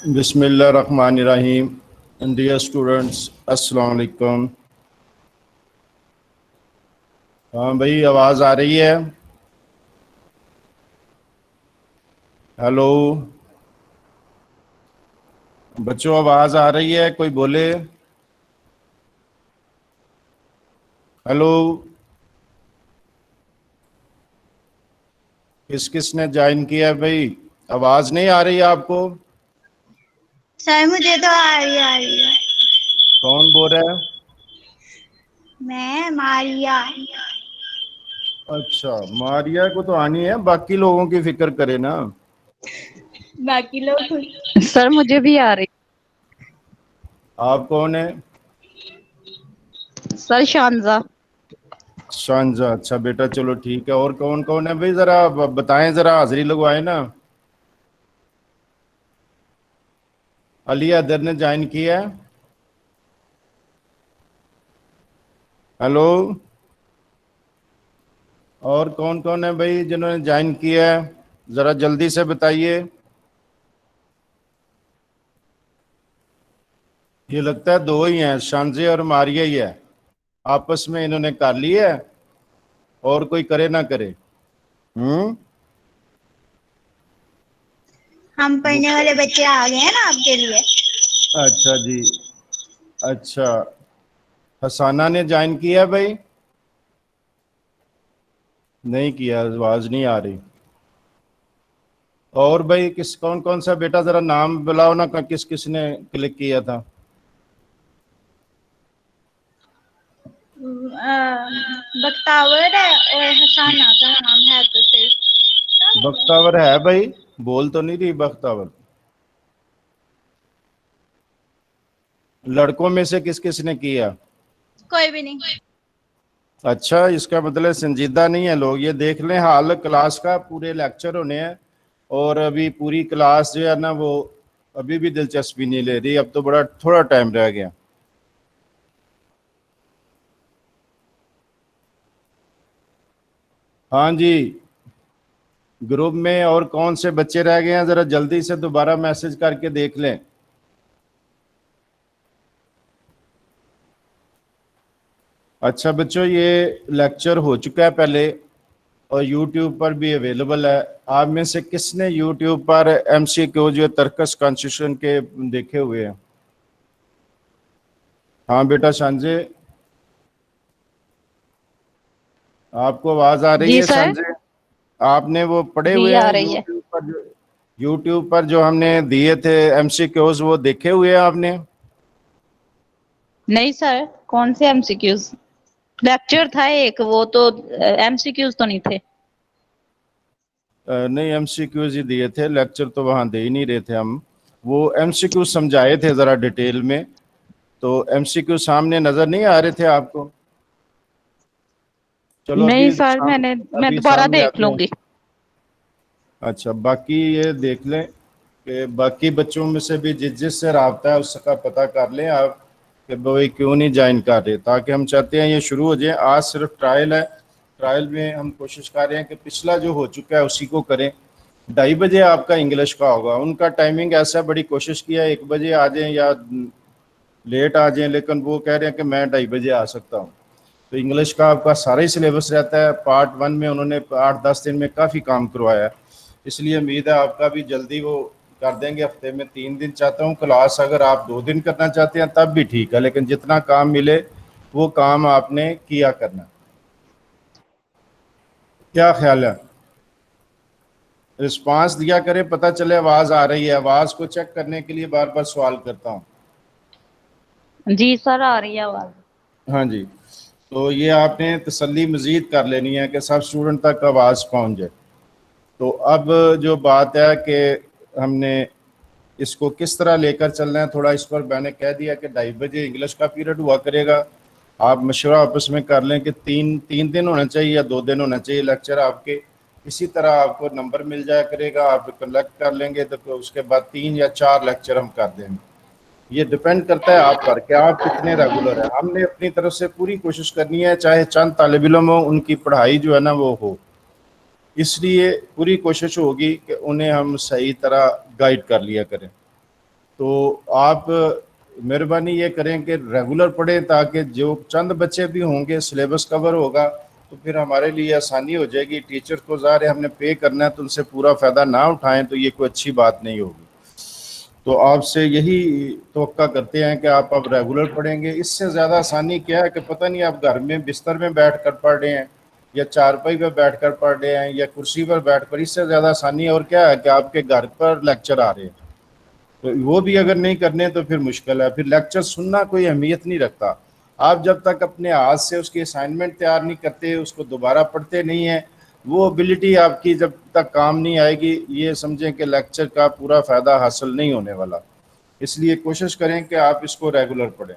बिस्मिल्लाहिर्रहमानिर्रहीम। Dear students, अस्सलाम वालेकुम। हाँ भाई, आवाज़ आ रही है? हेलो बच्चों, आवाज़ आ रही है? कोई बोले। हेलो, किस किस ने ज्वाइन किया है भाई? आवाज़ नहीं आ रही है आपको? सर मुझे तो आ रही है। कौन बोल रहा है? मैं मारिया। अच्छा, मारिया को तो आनी है, बाकी लोगों की फिक्र करे ना। बाकी लोग सर मुझे भी आ रही। आप कौन है? सर शानजा। शांजा। अच्छा बेटा, चलो ठीक है। और कौन कौन है भाई? ज़रा बताएं, ज़रा हाजिरी लगवाएं ना। अली अदर ने ज्वाइन किया है? हेलो, और कौन कौन है भाई जिन्होंने ज्वाइन किया है? ज़रा जल्दी से बताइए। ये लगता है दो ही हैं, शांजे और मारिया ही है। आपस में इन्होंने कर लिया है, और कोई करे ना करे। हम पढ़ने वाले बच्चे आ गए हैं ना आपके लिए। अच्छा जी। अच्छा, हसाना ने ज्वाइन किया भाई? नहीं किया, आवाज नहीं आ रही। और भाई किस कौन कौन सा बेटा, जरा नाम बुलाओ ना, किस किस ने क्लिक किया था? बख्तावर है और हसाना का नाम है तो सही। बख्तावर है भाई? बोल तो नहीं रही बख्तावर। लड़कों में से किस किस ने किया? कोई भी नहीं। अच्छा, इसका मतलब संजीदा नहीं है लोग। ये देख लें, हाल क्लास का पूरे लेक्चर होने हैं, और अभी पूरी क्लास जो है ना वो अभी भी दिलचस्पी नहीं ले रही। अब तो बड़ा थोड़ा टाइम रह गया। हाँ जी, ग्रुप में और कौन से बच्चे रह गए हैं, जरा जल्दी से दोबारा मैसेज करके देख लें। अच्छा बच्चों, ये लेक्चर हो चुका है पहले, और यूट्यूब पर भी अवेलेबल है। आप में से किसने यूट्यूब पर एमसीक्यू जो तर्कस कॉन्स्टिट्यूशन के देखे हुए हैं? हाँ बेटा सांजे, आपको आवाज आ रही जी है सर। सांजे? आपने वो पढ़े जी हुए आ हैं रही है। यूट्यूब पर जो हमने दिए थे एमसीक्यूज, वो देखे हुए हैं आपने? नहीं सर, कौन से एमसीक्यूज? लेक्चर था एक, वो तो एमसीक्यूज तो नहीं थे। नहीं, एमसीक्यूज ही दिए थे, लेक्चर तो वहाँ दे ही नहीं रहे थे हम। वो एमसीक्यू समझाए थे ज़रा डिटेल में। तो एमसीक्यू सामने नज़र नहीं आ रहे थे आपको? चलो नहीं अभी सर, मैं अभी दोबारा सामने देख आते हैं। लूंगी। अच्छा, बाकी ये देख लें कि बाकी बच्चों में से भी जिस जिससे रबता है उसका पता कर लें आप, कि भाई क्यों नहीं ज्वाइन कर रहे, ताकि हम चाहते हैं ये शुरू हो जाए। आज सिर्फ ट्रायल है, ट्रायल में हम कोशिश कर रहे हैं कि पिछला जो हो चुका है उसी को करें। 2:30 बजे आपका इंग्लिश का होगा, उनका टाइमिंग ऐसा, बड़ी कोशिश किया 1 बजे आ जाएं या लेट आ जाएं, लेकिन वो कह रहे हैं कि मैं 2:30 बजे आ सकता हूँ। तो इंग्लिश का आपका सारा ही सिलेबस रहता है। पार्ट 1 में उन्होंने 8-10 दिन में काफ़ी काम करवाया है, इसलिए उम्मीद है आपका भी जल्दी वो कर देंगे। हफ्ते में 3 दिन चाहता हूँ क्लास, अगर आप 2 दिन करना चाहते हैं तब भी ठीक है, लेकिन जितना काम मिले वो काम आपने किया करना। क्या ख्याल है? रिस्पांस दिया करें, पता चले आवाज़ आ रही है। आवाज़ को चेक करने के लिए बार बार सवाल करता हूँ। जी सर, आ रही है आवाज। हाँ जी, तो ये आपने तसल्ली मज़ीद कर लेनी है कि सब स्टूडेंट तक आवाज़ पहुँच जाए। तो अब जो बात है कि हमने इसको किस तरह लेकर चलना है, थोड़ा इस पर मैंने कह दिया कि 2:30 बजे इंग्लिश का पीरियड हुआ करेगा। आप मशवरा आपस में कर लें कि तीन तीन दिन होना चाहिए या 2 दिन होना चाहिए लेक्चर आपके। इसी तरह आपको नंबर मिल जाया करेगा, आप कलेक्ट कर लेंगे, तो उसके बाद 3 या 4 लेक्चर हम कर देंगे। ये डिपेंड करता है आप पर कि आप कितने रेगुलर हैं। हमने अपनी तरफ से पूरी कोशिश करनी है, चाहे चंद तालिब इल्म हो, उनकी पढ़ाई जो है ना वो हो, इसलिए पूरी कोशिश होगी कि उन्हें हम सही तरह गाइड कर लिया करें। तो आप मेहरबानी ये करें कि रेगुलर पढ़ें, ताकि जो चंद बच्चे भी होंगे सिलेबस कवर होगा तो फिर हमारे लिए आसानी हो जाएगी। टीचर को ज़ाहिर है हमने पे करना है, तो उनसे पूरा फ़ायदा ना उठाएं तो ये कोई अच्छी बात नहीं होगी। तो आपसे यही तवक्का करते हैं कि आप अब रेगुलर पढ़ेंगे। इससे ज़्यादा आसानी क्या है कि पता नहीं आप घर में बिस्तर में बैठ कर पढ़ रहे हैं या चारपाई पर बैठ कर पढ़ रहे हैं या कुर्सी पर बैठ कर, इससे ज़्यादा आसानी और क्या है कि आपके घर पर लेक्चर आ रहे हैं। तो वो भी अगर नहीं करने तो फिर मुश्किल है। फिर लेक्चर सुनना कोई अहमियत नहीं रखता। आप जब तक अपने हाथ से उसकी असाइनमेंट तैयार नहीं करते, उसको दोबारा पढ़ते नहीं हैं, वो एबिलिटी आपकी जब तक काम नहीं आएगी, ये समझें कि लेक्चर का पूरा फ़ायदा हासिल नहीं होने वाला। इसलिए कोशिश करें कि आप इसको रेगुलर पढ़ें।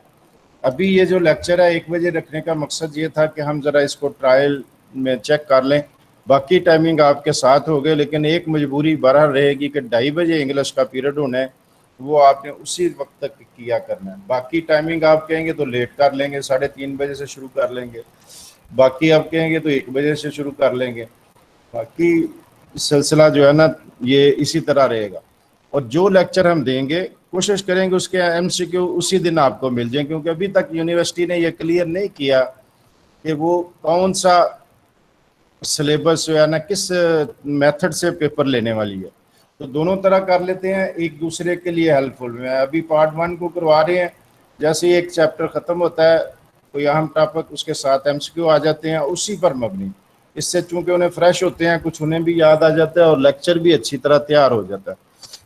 अभी ये जो लेक्चर है 1 बजे रखने का मकसद ये था कि हम ज़रा इसको ट्रायल में चेक कर लें। बाकी टाइमिंग आपके साथ हो गए, लेकिन एक मजबूरी बरहल रहेगी कि 2:30 बजे इंग्लिश का पीरियड होना है, वो आपने उसी वक्त तक किया करना है। बाकी टाइमिंग आप कहेंगे तो लेट कर लेंगे, 3:30 बजे से शुरू कर लेंगे। बाकी आप कहेंगे तो 1 बजे से शुरू कर लेंगे। बाकी सिलसिला जो है ना ये इसी तरह रहेगा। और जो लेक्चर हम देंगे कोशिश करेंगे उसके एमसीक्यू उसी दिन आपको मिल जाए, क्योंकि अभी तक यूनिवर्सिटी ने ये क्लियर नहीं किया कि वो कौन सा सिलेबस जो है ना किस मेथड से पेपर लेने वाली है। तो दोनों तरह कर लेते हैं, एक दूसरे के लिए हेल्पफुल। मैं अभी पार्ट 1 को करवा रहे हैं, जैसे ही एक चैप्टर ख़त्म होता है कोई अहम टॉपिक उसके साथ एमसीक्यू आ जाते हैं उसी पर मबनी। इससे चूंकि उन्हें फ्रेश होते हैं, कुछ उन्हें भी याद आ जाता है और लेक्चर भी अच्छी तरह तैयार हो जाता है।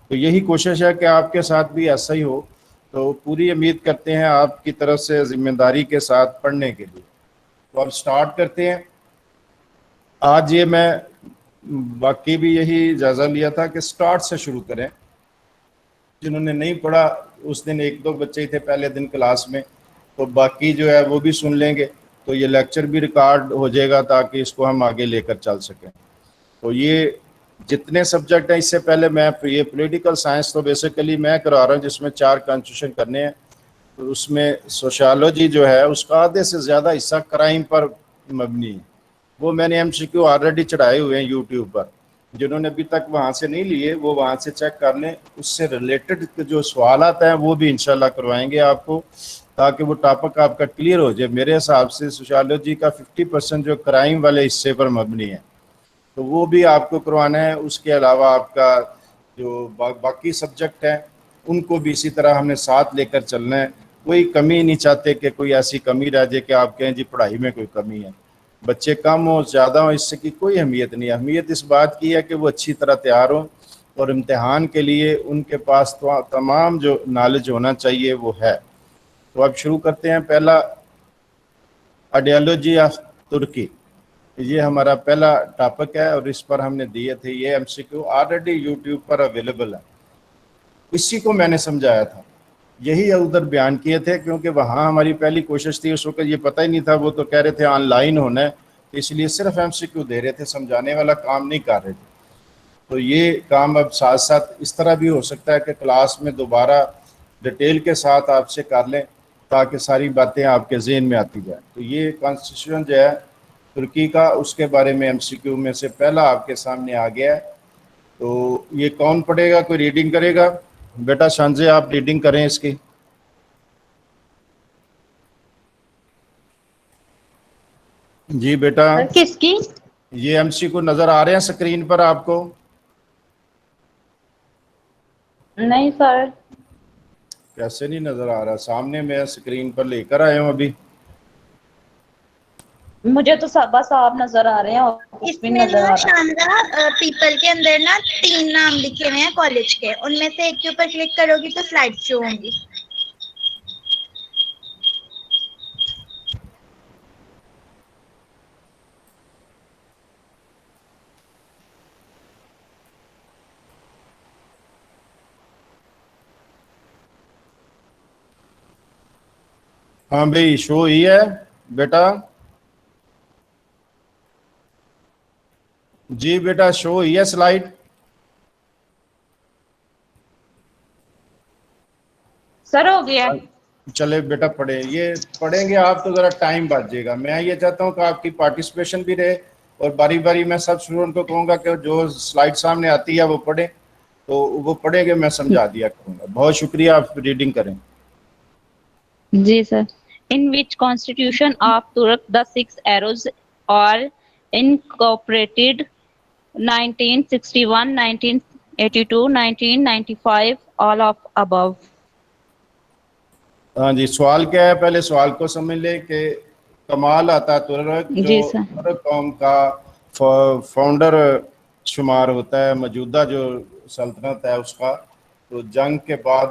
तो यही कोशिश है कि आपके साथ भी ऐसा ही हो। तो पूरी उम्मीद करते हैं आपकी तरफ से जिम्मेदारी के साथ पढ़ने के लिए। तो अब स्टार्ट करते हैं। आज ये मैं बाकी भी यही जायज़ा लिया था कि स्टार्ट से शुरू करें। जिन्होंने नहीं पढ़ा उस दिन 1-2 बच्चे ही थे पहले दिन क्लास में, तो बाकी जो है वो भी सुन लेंगे, तो ये लेक्चर भी रिकॉर्ड हो जाएगा ताकि इसको हम आगे लेकर चल सकें। तो ये जितने सब्जेक्ट हैं, इससे पहले मैं ये पॉलिटिकल साइंस तो बेसिकली मैं करा रहा हूँ जिसमें 4 कॉन्स्टिट्यूशन करने हैं। तो उसमें सोशियोलॉजी जो है उसका आधे से ज़्यादा हिस्सा क्राइम पर मबनी है। वो मैंने एमसीक्यू ऑलरेडी चढ़ाए हुए हैं यूट्यूब पर। जिन्होंने अभी तक वहाँ से नहीं लिए वो वहाँ से चेक कर लें। उससे रिलेटेड जो सवाल हैं वो भी इंशाल्लाह करवाएंगे आपको, ताकि वो टॉपिक आपका क्लियर हो जाए। मेरे हिसाब से सोशियोलॉजी का 50% जो क्राइम वाले हिस्से पर मबनी है, तो वो भी आपको करवाना है। उसके अलावा आपका जो बाकी सब्जेक्ट हैं उनको भी इसी तरह हमने साथ लेकर चलना है। कोई कमी नहीं चाहते कि कोई ऐसी कमी रह जाए कि आप कहें जी पढ़ाई में कोई कमी है। बच्चे कम हो ज़्यादा हो इससे की कोई अहमियत नहीं। अहमियत इस बात की है कि वो अच्छी तरह तैयार हो और इम्तिहान के लिए उनके पास तो तमाम जो नॉलेज होना चाहिए वो है। तो अब शुरू करते हैं। पहला आइडियोलॉजी ऑफ तुर्की, ये हमारा पहला टॉपिक है और इस पर हमने दिए थे ये एमसीक्यू ऑलरेडी यूट्यूब पर अवेलेबल है। इसी को मैंने समझाया था, यही उधर बयान किए थे, क्योंकि वहाँ हमारी पहली कोशिश थी। उस वक्त ये पता ही नहीं था, वो तो कह रहे थे ऑनलाइन होना है, इसलिए सिर्फ एमसीक्यू दे रहे थे, समझाने वाला काम नहीं कर रहे थे। तो ये काम अब साथ साथ इस तरह भी हो सकता है कि क्लास में दोबारा डिटेल के साथ आपसे कर लें ताकि सारी बातें आपके जहन में आती जाए। तो ये कॉन्स्टिट्यूशन जो है तुर्की का, उसके बारे में एमसीक्यू में से पहला आपके सामने आ गया है। तो ये कौन पढ़ेगा, कोई रीडिंग करेगा? बेटा शांजे आप रीडिंग करें इसकी। जी बेटा। किसकी? ये एमसीक्यू नजर आ रहे हैं स्क्रीन पर आपको? नहीं सर। कैसे नहीं नजर आ रहा? सामने मैं स्क्रीन पर लेकर आया हूँ अभी। मुझे तो सब बस आप नजर आ रहे हैं और कुछ भी इसमें नजर आ ना रहा। शानदार पीपल के अंदर ना 3 नाम लिखे हुए हैं कॉलेज के, उनमें से एक के ऊपर क्लिक करोगी तो स्लाइड शो होंगी। हाँ भाई शो ही है बेटा। जी बेटा शो ही है स्लाइड। सर हो गया। चले बेटा पढ़े, ये पढ़ेंगे आप तो ज़रा टाइम बच जाएगा। मैं ये चाहता हूँ कि आपकी पार्टिसिपेशन भी रहे और बारी बारी मैं सब स्टूडेंट को कहूँगा कि जो स्लाइड सामने आती है वो पढ़े, तो वो पढ़ेंगे, मैं समझा दिया करूंगा। बहुत शुक्रिया, आप रीडिंग करें। जी sir. In which constitution of Turk the 6 arrows are incorporated 1961, 1982, 1995, all of above? हाँ जी, सवाल क्या है, पहले सवाल को समझ ले कि कमाल अतातुर्क जो जी सर। तुर्क कौम का फाउंडर शुमार होता है, मौजूदा जो सल्तनत है उसका, तो जंग के बाद,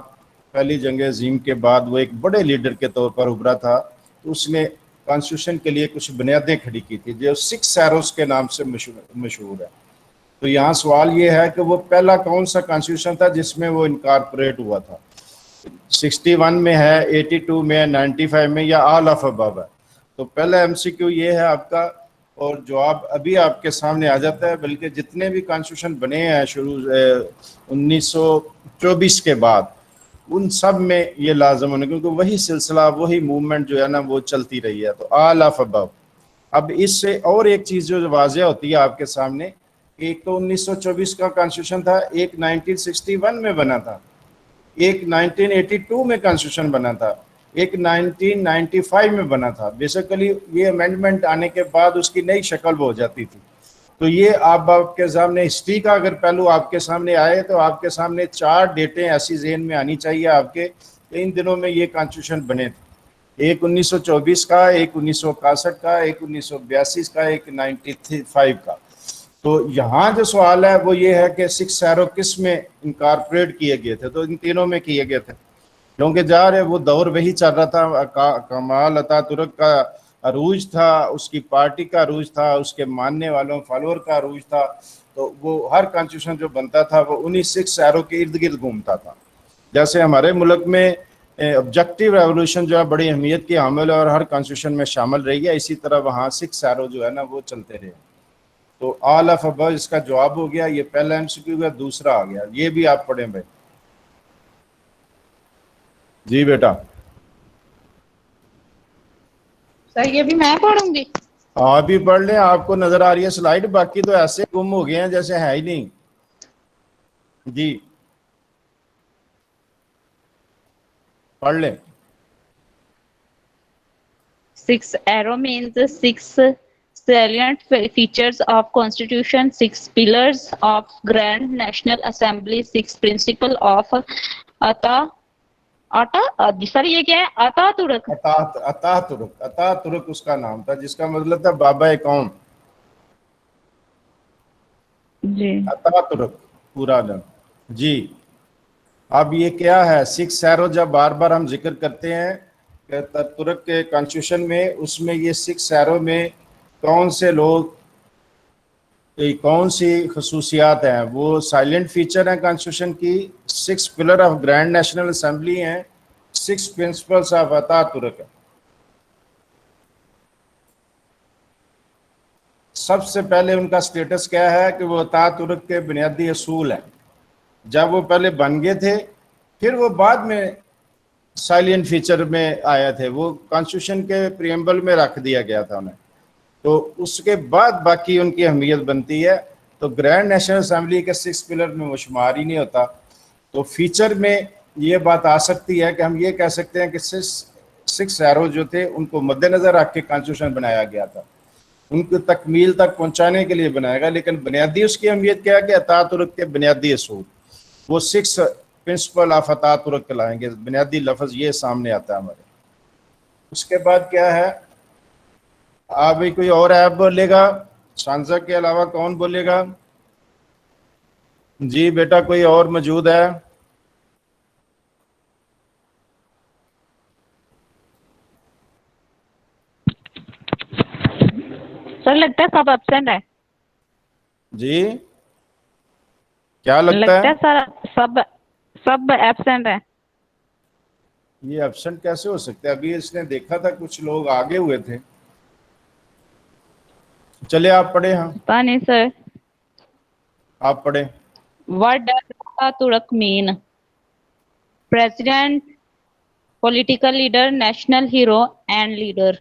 पहली जंग अजीम के बाद वो एक बड़े लीडर के तौर पर उभरा था। तो उसने कॉन्स्टिट्यूशन के लिए कुछ बुनियादें खड़ी की थी जो 6 एरोस के नाम से मशहूर है। तो यहाँ सवाल ये है कि वो पहला कौन सा कॉन्स्टिट्यूशन था जिसमें वो इनकॉर्पोरेट हुआ था। 61 में है, 82 में है, 95 में, या ऑल ऑफ अबव है। तो पहला एमसीक्यू ये है आपका, और जवाब अभी आपके सामने आ जाता है। बल्कि जितने भी कॉन्स्टिट्यूशन बने हैं शुरू 1924 के बाद, उन सब में ये लाजम होने, क्योंकि वही सिलसिला, वही मूवमेंट जो है ना वो चलती रही है। तो ऑल ऑफ अबव। अब इससे और एक चीज़ जो वाज़ेह होती है आपके सामने, एक तो 1924 का कॉन्स्टिट्यूशन था, एक 1961 में बना था, एक 1982 में कॉन्स्टिट्यूशन बना था, एक 1995 में बना था। बेसिकली ये अमेंडमेंट आने के बाद उसकी नई शक्ल हो जाती थी। तो ये आप आपके सामने हिस्ट्री का अगर पहलू आपके सामने आए तो आपके सामने 4 डेटें ऐसी जेहन में आनी चाहिए आपके, इन दिनों में ये कॉन्स्टिट्यूशन बने थे। एक 1924 का, एक 1961 का, एक 1982 का, एक 95 का। तो यहाँ जो सवाल है वो ये है कि 6 एरो किस में इनकॉर्पोरेट किए गए थे। तो इन तीनों में किए गए थे, क्योंकि जा रहे वो दौर वही चल रहा था। कमाल अतातुर्क का अरूज था, उसकी पार्टी का अरूज था, उसके मानने वालों फॉलोअर का अरूज था। तो वो हर कॉन्स्टिट्यूशन जो बनता था वो उन्हीं 6 एरो के इर्द गिर्द घूमता था। जैसे हमारे मुल्क में ऑब्जेक्टिव रेवोल्यूशन जो है बड़ी अहमियत की हामिल है और हर कॉन्स्टिट्यूशन में शामिल रही है, इसी तरह वहाँ 6 एरो जो है ना वो चलते रहे। तो ऑल ऑफ अबव इसका जवाब हो गया। ये पहला एमसीक्यू है, दूसरा आ गया, ये भी आप पढ़ें भाई। जी बेटा। सर ये भी मैं पढ़ूंगी? आप भी पढ़ लें, आपको नजर आ रही है स्लाइड, बाकी तो ऐसे गुम हो गए हैं जैसे है ही नहीं। जी पढ़ लें। 6 arrow means 6 salient features of constitution, 6 pillars of grand national assembly, 6 principle of sir ये क्या है? अतातुर्क। अतातुर्क उसका नाम था, जिसका मतलब था बाबा कौम। जी। अतातुर्क पूरा नाम। जी। अब ये क्या है 6 एरो, जब बार बार हम जिक्र करते हैं तुर्क के कॉन्स्टिट्यूशन में, उसमें ये 6 एरो में कौन से लोग, कौन सी खसूसियात हैं, वो साइलेंट फीचर हैं कॉन्स्टिट्यूशन की, 6 pillar of grand national assembly हैं, 6 प्रिंसिपल्स ऑफ अतातुर्क है। सबसे पहले उनका स्टेटस क्या है कि वो अतातुर्क के बुनियादी असूल हैं। जब वो पहले बन गए थे, फिर वो बाद में साइलेंट फीचर में आया थे, वो कॉन्स्टिट्यूशन के प्रियम्बल में रख दिया गया था उन्हें। तो उसके बाद बाकी उनकी अहमियत बनती है। तो ग्रैंड नेशनल असेंबली के 6 पिलर में वो शुमार ही नहीं होता। तो फीचर में ये बात आ सकती है कि हम ये कह सकते हैं कि 6 एरो जो थे उनको मद्देनजर रख के कॉन्स्टिट्यूशन बनाया गया था, उनको तकमील तक पहुंचाने के लिए बनाया गया। लेकिन बुनियादी उसकी अहमियत क्या है कि अतातुर्क के बुनियादी असूल, वो 6 प्रिंसिपल ऑफ अतातुर्क कहलाएंगे। बुनियादी लफ्ज ये सामने आता है हमारे। उसके बाद क्या है, अभी कोई और ऐप बोलेगा शानजा के अलावा? कौन बोलेगा? जी बेटा, कोई और मौजूद है? सर लगता है सब एब्सेंट है। जी क्या लगता है? सर सब एब्सेंट है। ये एब्सेंट कैसे हो सकता है? अभी इसने देखा था कुछ लोग आगे हुए थे। चलिए आप पढ़े। हाँ पता नहीं सर। आप पढ़े। What does Ataturk mean? President, political leader, national hero and leader.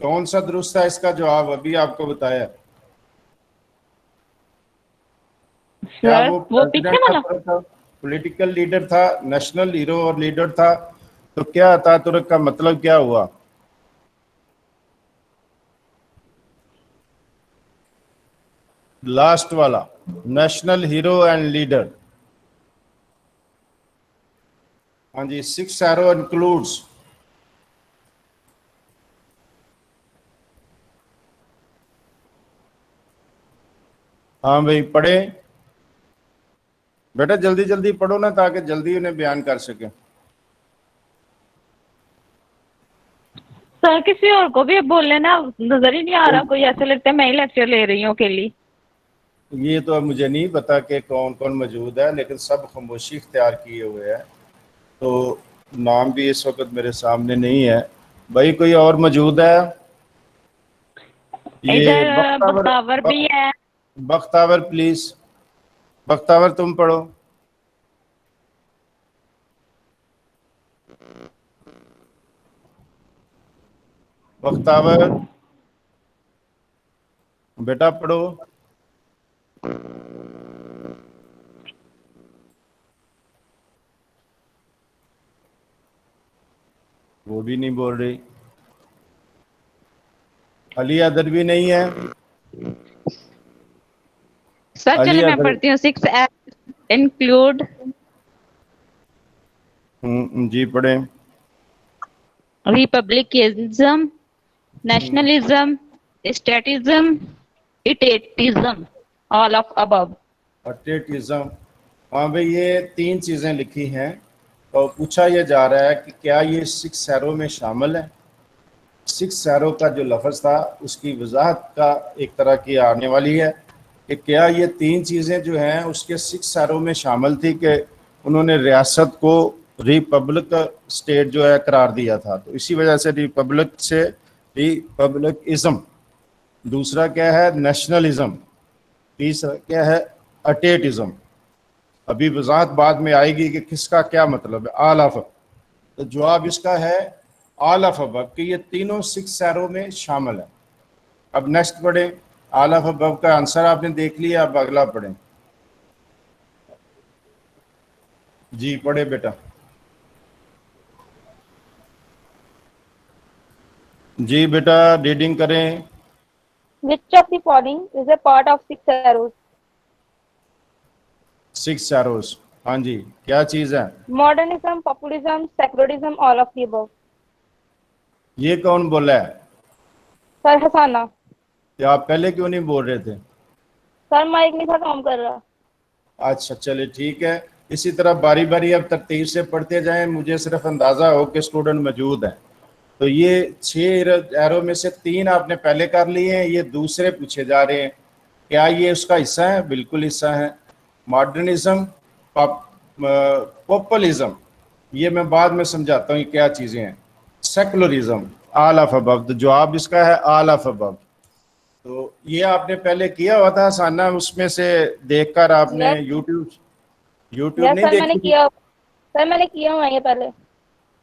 कौन सा दुरुस्त है इसका जवाब? अभी आपको बताया। क्या सर वो वो पीछे वाला? प्रेसिडेंट था, पॉलिटिकल लीडर था, नेशनल हीरो और लीडर था? तो क्या अतातुर्क का मतलब क्या हुआ? लास्ट वाला, नेशनल हीरो एंड लीडर। हाँ जी, 6 एरो इंक्लूड्स। हाँ भाई पढ़े बेटा, जल्दी जल्दी पढ़ो ना ताकि जल्दी उन्हें बयान कर सके। सर किसी और को भी बोल लेना, नजर ही नहीं आ रहा कोई, ऐसे लगता है मैं ही लेक्चर ले रही हूँ अकेली। ये तो अब मुझे नहीं पता कि कौन कौन मौजूद है, लेकिन सब खामोशी इख्तियार किए हुए हैं, तो नाम भी इस वक्त मेरे सामने नहीं है। भाई कोई और मौजूद है? ये इधर बख्तावर भी है। बख्तावर प्लीज, बख्तावर तुम पढ़ो। बख्तावर बेटा पढ़ो। वो भी नहीं बोल रही। अली अदर भी नहीं है। सर अली चलिए मैं अदर, पढ़ती हूँ। 6 इंक्लूड जी पढ़े। Republicanism, nationalism, statism, etatism, all of above. Etatism. हाँ भाई, ये 3 चीज़ें लिखी हैं और पूछा यह जा रहा है कि क्या ये 6 सैरों में शामिल है। 6 सैरों का जो लफ्ज़ था उसकी वजाहत का एक तरह की आने वाली है कि क्या ये 3 चीज़ें जो हैं उसके 6 सैरों में शामिल थी कि उन्होंने रियासत को रिपब्लिक स्टेट जो है करार दिया था, तो इसी वजह से रिपब्लिक से रिपब्लिकिज्म। दूसरा क्या है? नेशनलिज्म। तीसरा क्या है? अटेटिज्म। अभी वजाहत बाद में आएगी कि किसका क्या मतलब है। आल ऑफ, तो जवाब इसका है आल ऑफ अबव, कि ये तीनों 6 सैरों में शामिल है। अब नेक्स्ट पढ़ें। आल ऑफ अबव का आंसर आपने देख लिया, अब अगला पढ़ें। जी पढ़े बेटा। जी बेटा रीडिंग करें। Which of the following is a part of 6 arrows? 6 सैरोस, हाँ जी, क्या चीज़ है? Modernism, populism, secularism, all of the above. ये कौन बोला है? Sir, हसाना। या आप पहले क्यों नहीं बोल रहे थे? सर माइक नहीं था काम कर रहा। अच्छा चले ठीक है, इसी तरह बारी बारी अब तरतीब से पढ़ते जाएं, मुझे सिर्फ अंदाज़ा हो कि स्टूडेंट मौजूद हैं। तो ये 6 एरो में से 3 आपने पहले कर लिए हैं, ये दूसरे पूछे जा रहे हैं। क्या ये उसका हिस्सा है? बिल्कुल हिस्सा है। मॉडर्निज्म, पॉपुलिज्म, ये मैं बाद में समझाता हूँ क्या चीज़ें हैं। सेकुलरिज्म, ऑल ऑफ अबव, तो जवाब इसका है ऑल ऑफ अबव। तो ये आपने पहले किया हुआ था साना, उसमें से देखकर आपने यूट्यूब यस नहीं सर मैंने देखी? किया। सर मैंने किया हुआ है ये पहले।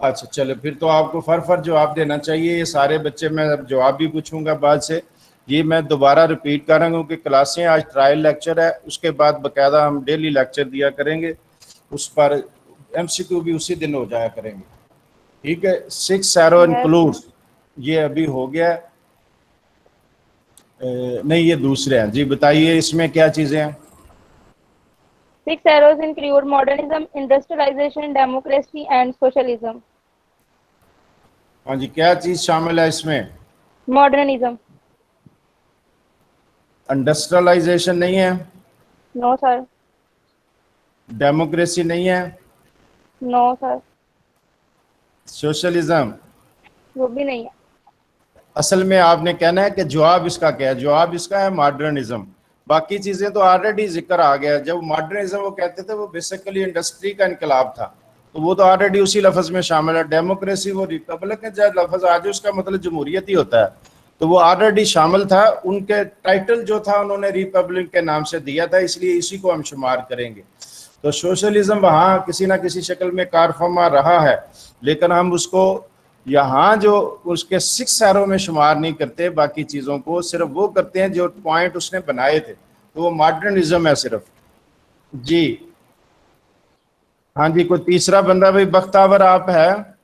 अच्छा चलो, फिर तो आपको फर जवाब देना चाहिए। ये सारे बच्चे, मैं अब जवाब भी पूछूंगा बाद से। ये मैं दोबारा रिपीट कर रहा हूँ कि क्लासें आज ट्रायल लेक्चर है, उसके बाद बकायदा हम डेली लेक्चर दिया करेंगे, उस पर MCQ भी उसी दिन हो जाया करेंगे। ठीक है। 6 एरो इंक्लूड्स, ये अभी हो गया। नहीं ये दूसरे हैं। जी बताइए इसमें क्या चीज़ें हैं? 6 arrows include modernism, industrialization, democracy and socialism. हाँ जी, क्या चीज़ शामिल है इसमें? Modernism. इंडस्ट्रियलाइजेशन नहीं है? No sir. डेमोक्रेसी नहीं है? No sir. सोशलिज्म? वो भी नहीं है। असल में आपने कहना है कि जवाब इसका क्या है। जवाब इसका है मॉडर्निज्म। बाकी चीज़ें तो ऑलरेडी जिक्र आ गया। जब मॉडर्निज्म वो कहते थे वो बेसिकली इंडस्ट्री का इनकलाब था, तो वो तो ऑलरेडी उसी लफ्ज़ में शामिल है। डेमोक्रेसी वो रिपब्लिक का जब लफ्ज़ आज उसका मतलब जमहूरियत ही होता है, तो वो ऑलरेडी शामिल था। उनके टाइटल जो था उन्होंने रिपब्लिक के नाम से दिया था, इसलिए इसी को हम शुमार करेंगे। तो सोशलिज्म वहाँ किसी ना किसी शक्ल में कारफरमा रहा है, लेकिन हम उसको यहाँ जो उसके 6 एरो में शुमार नहीं करते। बाकी चीज़ों को सिर्फ वो करते हैं जो पॉइंट उसने बनाए थे, तो वो मॉडर्निज्म है सिर्फ। जी हाँ जी, कोई तीसरा बंदा भाई? बख्तावर आप है?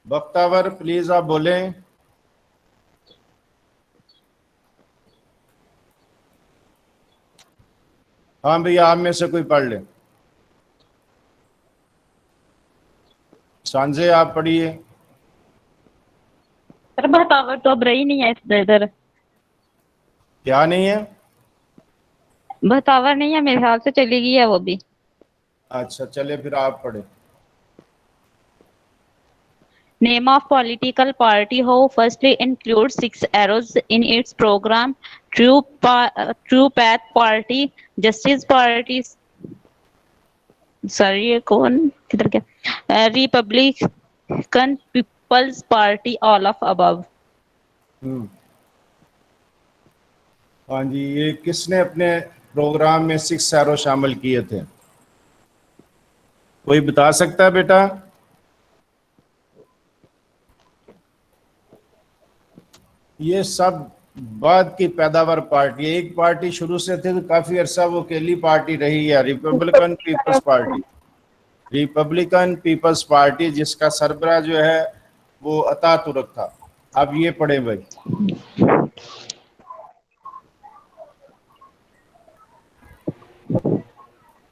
बख्तावर प्लीज आप बोलें। हाँ भैया, आप में से कोई पढ़ ले। सांझे आप पढ़िए। सर बहतावर तो अब रही नहीं है इधर। क्या नहीं है? बहतावर नहीं है, मेरे ख्याल से चली गई है वो भी। अच्छा चलिए फिर आप पढ़े। Name of political party who firstly includes 6 arrows in its program: True Path Party, Justice Party, sorry ये कौन किधर गया, Republican People's Party, all of above। हाँ जी, ये किसने अपने प्रोग्राम में 6 एरो शामिल किए थे? कोई बता सकता है बेटा? ये सब बाद की पैदावार पार्टी है। एक पार्टी शुरू से थी तो काफी अरसा वो अकेली पार्टी रही है, Republican People's Party. Republican People's Party जिसका सरबराह जो है वो अतातुर्क था। अब ये पढ़े भाई।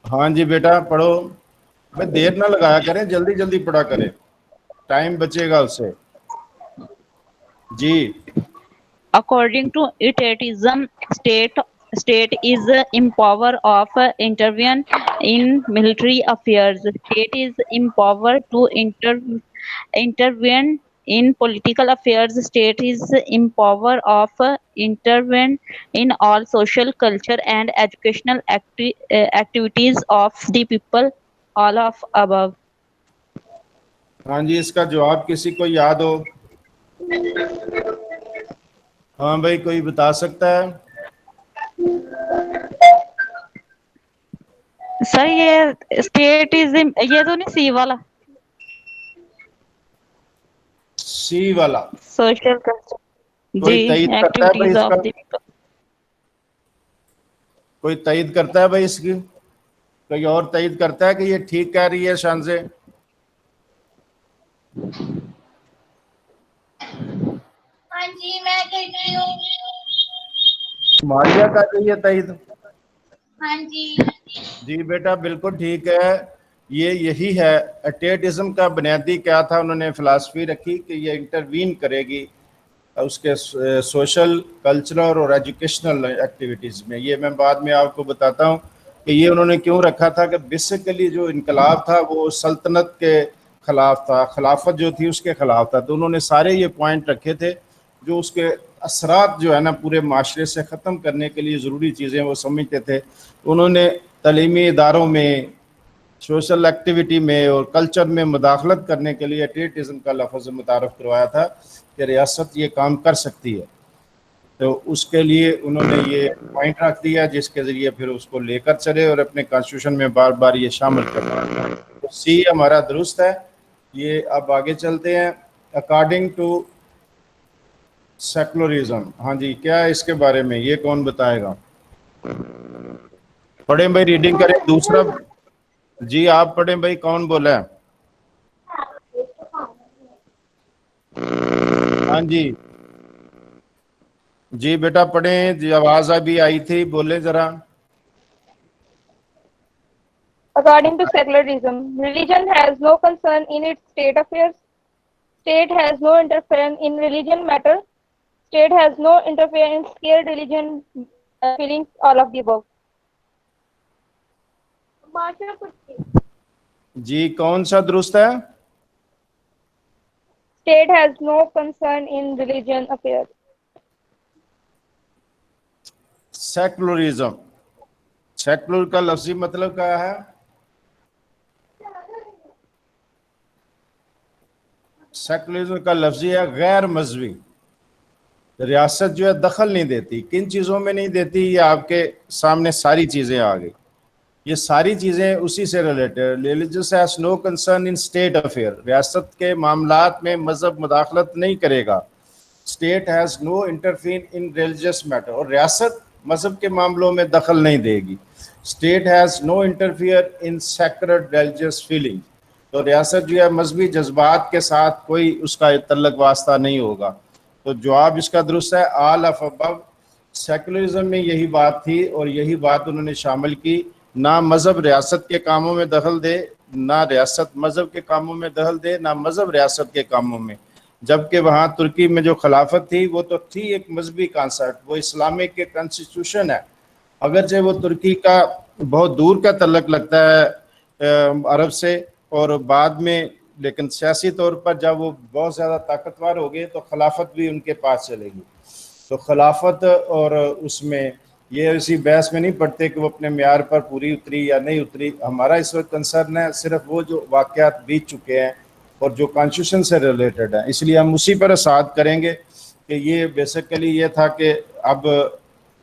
हाँ जी बेटा पढ़ो। भाई देर ना लगाया करें, जल्दी जल्दी पढ़ा करें, टाइम बचेगा उससे। जी According to etatism, state is in power of intervene in military affairs. State is empowered to intervene in political affairs. State is in power of intervene in all social, culture, and educational activities of the people. All of above। हाँ जी, इसका जवाब किसी को याद हो? हाँ भाई, कोई बता सकता है? सर ये स्टेट इज, ये तो नहीं सी वाला, सी वाला? सोशल कल्चर कोई जी, तईद करता है भाई एक्टिविटीज ऑफ इसका? The people. कोई तईद करता है भाई इसकी? कोई और तईद करता है कि ये ठीक कह रही है शान से? हाँ जी मैं करती हूँ। मारिया कर रही है तईद? हाँ जी जी बेटा बिल्कुल ठीक है। ये यही है एटेटिज्म का बुनियादी क्या था, उन्होंने फिलासफी रखी कि ये इंटरवीन करेगी उसके सोशल, कल्चरल और एजुकेशनल एक्टिविटीज़ में। ये मैं बाद में आपको बताता हूँ कि ये उन्होंने क्यों रखा था। कि बेसिकली जो इनकलाब था वो सल्तनत के ख़िलाफ़ था, खिलाफत जो थी उसके ख़िलाफ़ था। तो उन्होंने सारे ये पॉइंट रखे थे जो उसके असरात जो है ना पूरे माशरे से ख़त्म करने के लिए ज़रूरी चीज़ें वो समझते थे। उन्होंने तलीमी इदारों में, सोशल एक्टिविटी में और कल्चर में मुदाखलत करने के लिए एटेटिज्म का लफ्ज़ मुतारफ़ करवाया था कि रियासत ये काम कर सकती है। तो उसके लिए उन्होंने ये पॉइंट रख दिया जिसके ज़रिए फिर उसको लेकर चले और अपने कॉन्स्टिट्यूशन में बार बार ये शामिल करना। तो सी हमारा दुरुस्त है। ये अब आगे चलते हैं। अकॉर्डिंग टू सेकुलरिज्म, हाँ जी क्या है इसके बारे में, ये कौन बताएगा? पढ़ें भाई, रीडिंग करें। दूसरा जी आप पढ़ें भाई, कौन बोला है? हाँ जी जी बेटा पढ़ें, जी आवाज अभी आई थी, बोले जरा। According to secularism, religion has no concern in its state affairs. State has no interference in religion matter. State has no interference, care, religion, feelings, all of the above. जी कौन सा दुरुस्त है? State has no concern in religion affairs. Secularism, secular का लफ्जी मतलब क्या है? Secularism का लफ्जी है गैर मजहबी। रियासत जो है दखल नहीं देती, किन चीज़ों में नहीं देती, ये आपके सामने सारी चीज़ें आ गई। ये सारी चीज़ें उसी से related. Religious has no concern in state affair, रियासत के मामलात में मजहब मुदाखलत नहीं करेगा। State has no interfere in religious matter, और रियासत मजहब के मामलों में दखल नहीं देगी। State has no interfere in sacred religious feeling, तो रियासत जो है मजहबी जज्बात के साथ कोई उसका तल्लक वास्ता नहीं होगा। तो जवाब इसका दुरुस्त है, ऑल ऑफ अबव। सेकुलरिज्म में यही बात थी और यही बात उन्होंने शामिल की, ना मजहब रियासत के कामों में दखल दे, ना रियासत मजहब के कामों में दखल दे, ना मजहब रियासत के कामों में। जबकि वहाँ तुर्की में जो खिलाफत थी वो तो थी एक मजहबी कॉन्सेप्ट, वो इस्लामिक के कॉन्स्टिट्यूशन है, अगरचे वो तुर्की का बहुत दूर का तल्लक लगता है अरब से, और बाद में लेकिन सियासी तौर पर जब वो बहुत ज़्यादा ताकतवर हो गए तो खिलाफत भी उनके पास चलेगी। तो खिलाफत और उसमें ये इसी बहस में नहीं पड़ते कि वो अपने म्यार पर पूरी उतरी या नहीं उतरी। हमारा इस वक्त कंसर्न है सिर्फ वो जो वाक़यात बीत चुके हैं और जो कॉन्स्टिट्यूशन से रिलेटेड है, इसलिए हम उसी पर साथ करेंगे कि ये बेसिकली ये था कि अब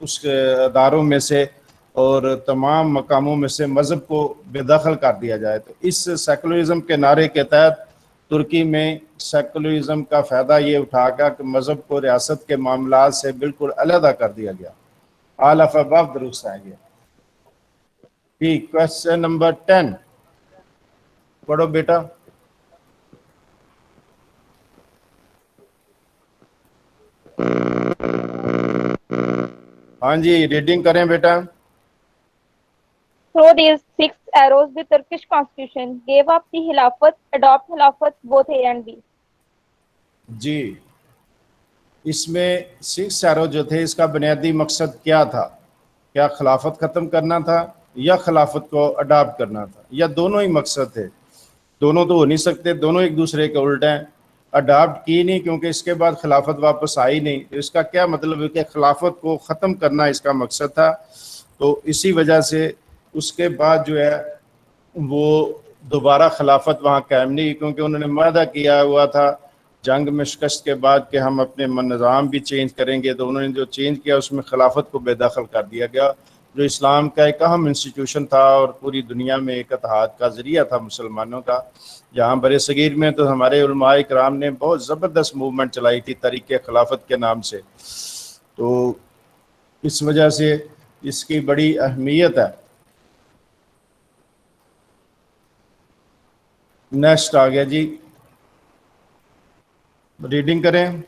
उस अदारों में से और तमाम मकामों में से मज़हब को बेदखल कर दिया जाए। तो इस सेकुलरिज्म के नारे के तहत तुर्की में सेकुलरिज्म का फ़ायदा ये उठाकर कि मज़हब को रियासत के मामलात से बिल्कुल अलहदा कर दिया गया। ऑल ऑफ अबव दुरुस्त है ये। ठीक, क्वेश्चन नंबर 10 पढ़ो बेटा। हाँ जी, रीडिंग करें बेटा। Through these 6 arrows, the Turkish constitution gave up the Khilafat, adopt Khilafat, both A and B. जी, इसमें 6 एरो जो थे इसका बुनियादी मकसद क्या था? क्या खिलाफत ख़त्म करना था या खिलाफत को अडाप्ट करना था, या दोनों ही मकसद थे? दोनों तो हो नहीं सकते, दोनों एक दूसरे के उल्टे हैं। अडाप्ट की नहीं क्योंकि इसके बाद खिलाफत वापस आई नहीं, तो इसका क्या मतलब है कि खिलाफत को ख़त्म करना इसका मकसद था। तो इसी वजह से उसके बाद जो है वो दोबारा खिलाफत वहाँ कायम नहीं, क्योंकि उन्होंने वादा किया हुआ था जंग में शिकस्त के बाद कि हम अपने निज़ाम भी चेंज करेंगे। तो उन्होंने जो चेंज किया उसमें खिलाफत को बेदखल कर दिया गया, जो इस्लाम का एक अहम इंस्टीट्यूशन था और पूरी दुनिया में एक इत्तेहाद का ज़रिया था मुसलमानों का। जहाँ बर सगीर में तो हमारे उलमाए इकराम ने बहुत ज़बरदस्त मूवमेंट चलाई थी तरीक़े खिलाफत के नाम से। तो इस वजह से इसकी बड़ी अहमियत है। नेक्स्ट आ गया जी, रीडिंग करें।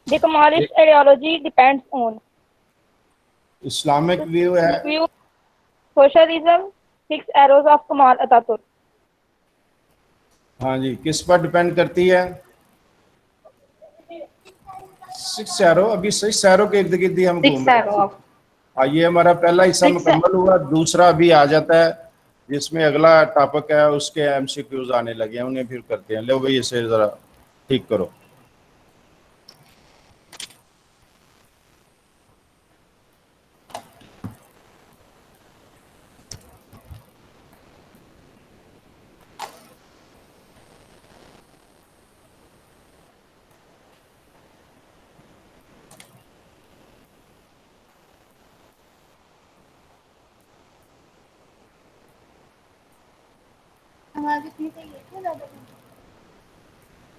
The Kemalist ideology depends on Islamic view है, view, socialism, 6 arrows of Kemal Ataturk. हाँ जी, किस पर डिपेंड करती है? 6 एरो, अभी 6 एरो के इर्द गिर्द ही हम घूम रहे हैं। हाँ, ये हमारा पहला हिस्सा मुकम्मल हुआ, दूसरा अभी आ जाता है जिसमें अगला टॉपिक है, उसके एमसीक्यूज आने लगे हैं, उन्हें फिर करते हैं। लो भाई इसे ज़रा ठीक करो।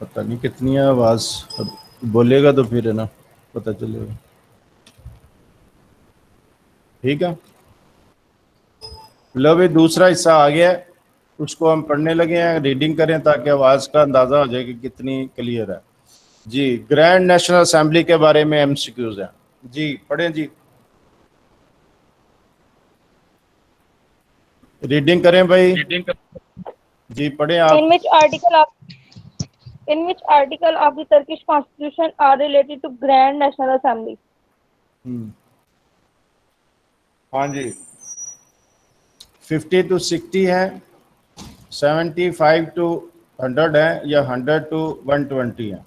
पता नहीं कितनी है आवाज़, अब बोलेगा तो फिर है ना पता चलेगा। ठीक है, लो भाई दूसरा हिस्सा आ गया है, उसको हम पढ़ने लगे हैं। रीडिंग करें ताकि आवाज़ का अंदाज़ा हो जाए कि कितनी क्लियर है। जी, ग्रैंड नेशनल असेंबली के बारे में एमसीक्यूज हैं। जी पढ़ें जी, रीडिंग करें भाई। जी पढ़ें आप। In which article of the Turkish constitution are related to Grand National Assembly? हाँ जी, 50 to 60 है, 75 to 100 है, या 100 to 120 है।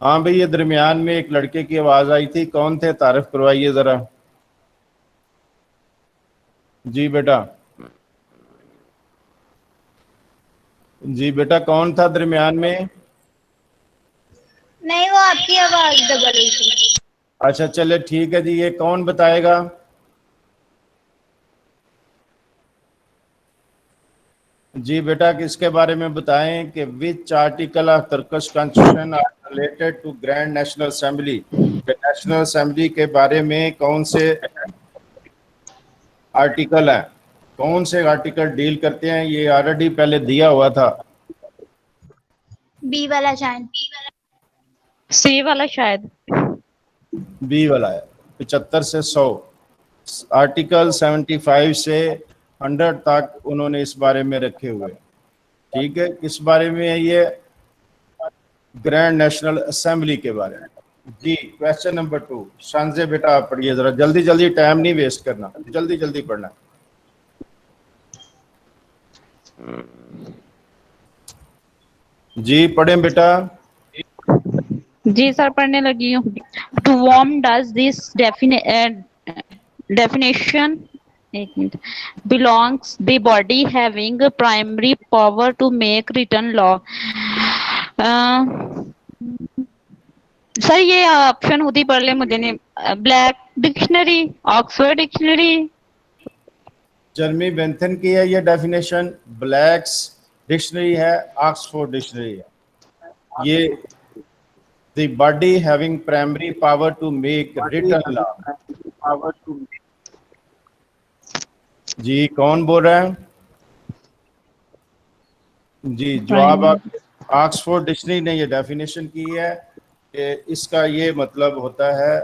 हाँ भाई, ये दरमियान में एक लड़के की आवाज़ आई थी, कौन थे? तारीफ करवाइए ज़रा। जी बेटा, जी बेटा, कौन था दरमियान में? नहीं, वो आपकी आवाज दबा रही थी। अच्छा चले ठीक है जी, ये कौन बताएगा? जी बेटा किसके बारे में बताएं कि which article of Turkish constitution are related to Grand national Assembly? National Assembly के बारे में कौन से आर्टिकल है, कौन से आर्टिकल डील करते हैं? ये ऑलरेडी पहले दिया हुआ था। बी वाला शायद। सी वाला शायद। बी वाला है, 75 से 100, आर्टिकल 75 से 100 तक उन्होंने इस बारे में रखे हुए। ठीक है, किस बारे में है ये? ग्रैंड नेशनल असेंबली के बारे में। जी क्वेश्चन नंबर 2, शानजे बेटा आप पढ़िए जरा, जल्दी जल्दी, टाइम नहीं वेस्ट करना, जल्दी जल्दी पढ़ना। जी पढ़ें बेटा। जी सर पढ़ने लगी हूँ। To whom does this definition एक minute belongs the body having primary power to make written law? Sir ये ऑप्शन खुद ही पढ़ ले, मुझे नहीं। Black dictionary, Oxford dictionary. Jeremy Bentham की है ये डेफिनेशन, ब्लैक्स डिक्शनरी है, ऑक्सफोर्ड डिक्शनरी है। ये the body having primary power to make written law. जी कौन बोल रहा है? जी जवाब ऑक्सफोर्ड डिक्शनरी ने ये डेफिनेशन की है कि इसका ये मतलब होता है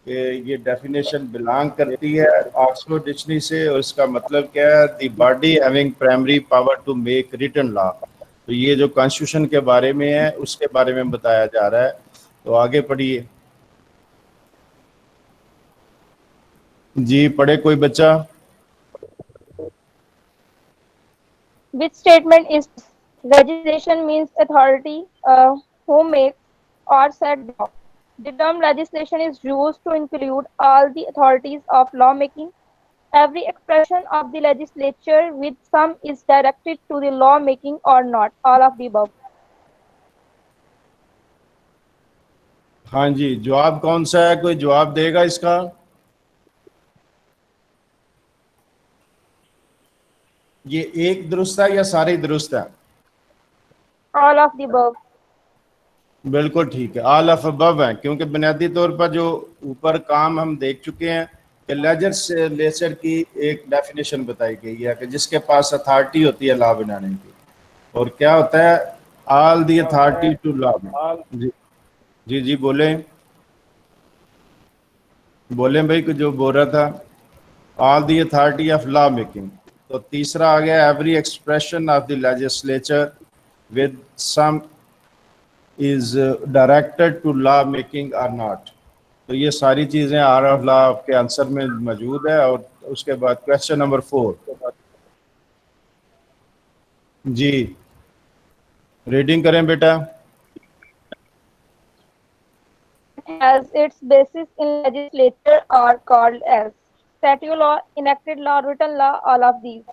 कि ये डेफिनेशन बिलोंग करती है ऑक्सफोर्ड डिक्शनरी से, और इसका मतलब क्या है? The body having primary power to make written law. तो ये जो कॉन्स्टिट्यूशन के बारे में है उसके बारे में बताया जा रहा है। तो आगे पढ़िए जी, पढ़े कोई बच्चा? Which statement is legislation means authority who makes or set law? The term legislation is used to include all the authorities of lawmaking. Every expression of the legislature with some is directed to the lawmaking or not. All of the above. हाँ जी, जवाब कौन सा है? कोई जवाब देगा इसका? ये एक दुरुस्त है या सारे दुरुस्त है? All of the above. बिल्कुल ठीक है, ऑल ऑफ अबव है, क्योंकि बुनियादी तौर पर जो ऊपर काम हम देख चुके हैं कि लेजिस्लेचर की एक डेफिनेशन बताई गई है कि जिसके पास अथॉरिटी होती है लॉ बनाने की, और क्या होता है? All the authority to law. जी जी जी बोले बोले भाई कुछ जो बोल रहा था, all the authority of law making. तो तीसरा आ गया every expression of the legislature with some is directed to law making और नॉट। तो ये सारी चीजें आर ऑफ लॉ आपके आंसर में मौजूद है। और उसके बाद क्वेश्चन नंबर 4 जी रीडिंग करें बेटा। As its basis in legislature are called as statute law, enacted law, written law, all of these.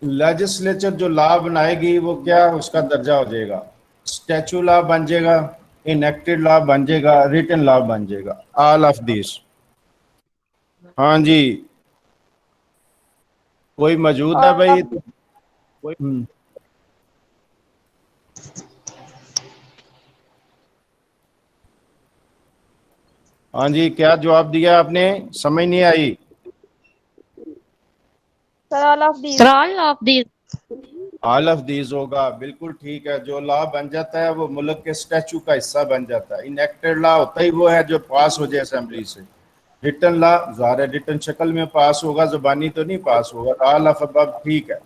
Legislature जो लॉ बनाएगी वो क्या उसका दर्जा हो जाएगा? स्टैचू लॉ बन जाएगा, इनेक्टेड लॉ बन जाएगा, रिटन लॉ बन जाएगा, ऑल ऑफ दिस। हाँ जी, कोई मौजूद है भाई? हाँ जी, क्या जवाब दिया आपने? समझ नहीं आई। Sir, all of these. Sir, all of these. All of these होगा, बिल्कुल ठीक है। जो लॉ बन जाता है वो मुल्क के स्टैचू का हिस्सा बन जाता है। इनेक्टेड लॉ होता ही वो है जो पास हो जाए असेंबली से। रिटन लॉ ज़ाहिर है रिटन शक्ल में पास होगा, जुबानी तो नहीं पास होगा। ऑल ऑफ अबव ठीक है।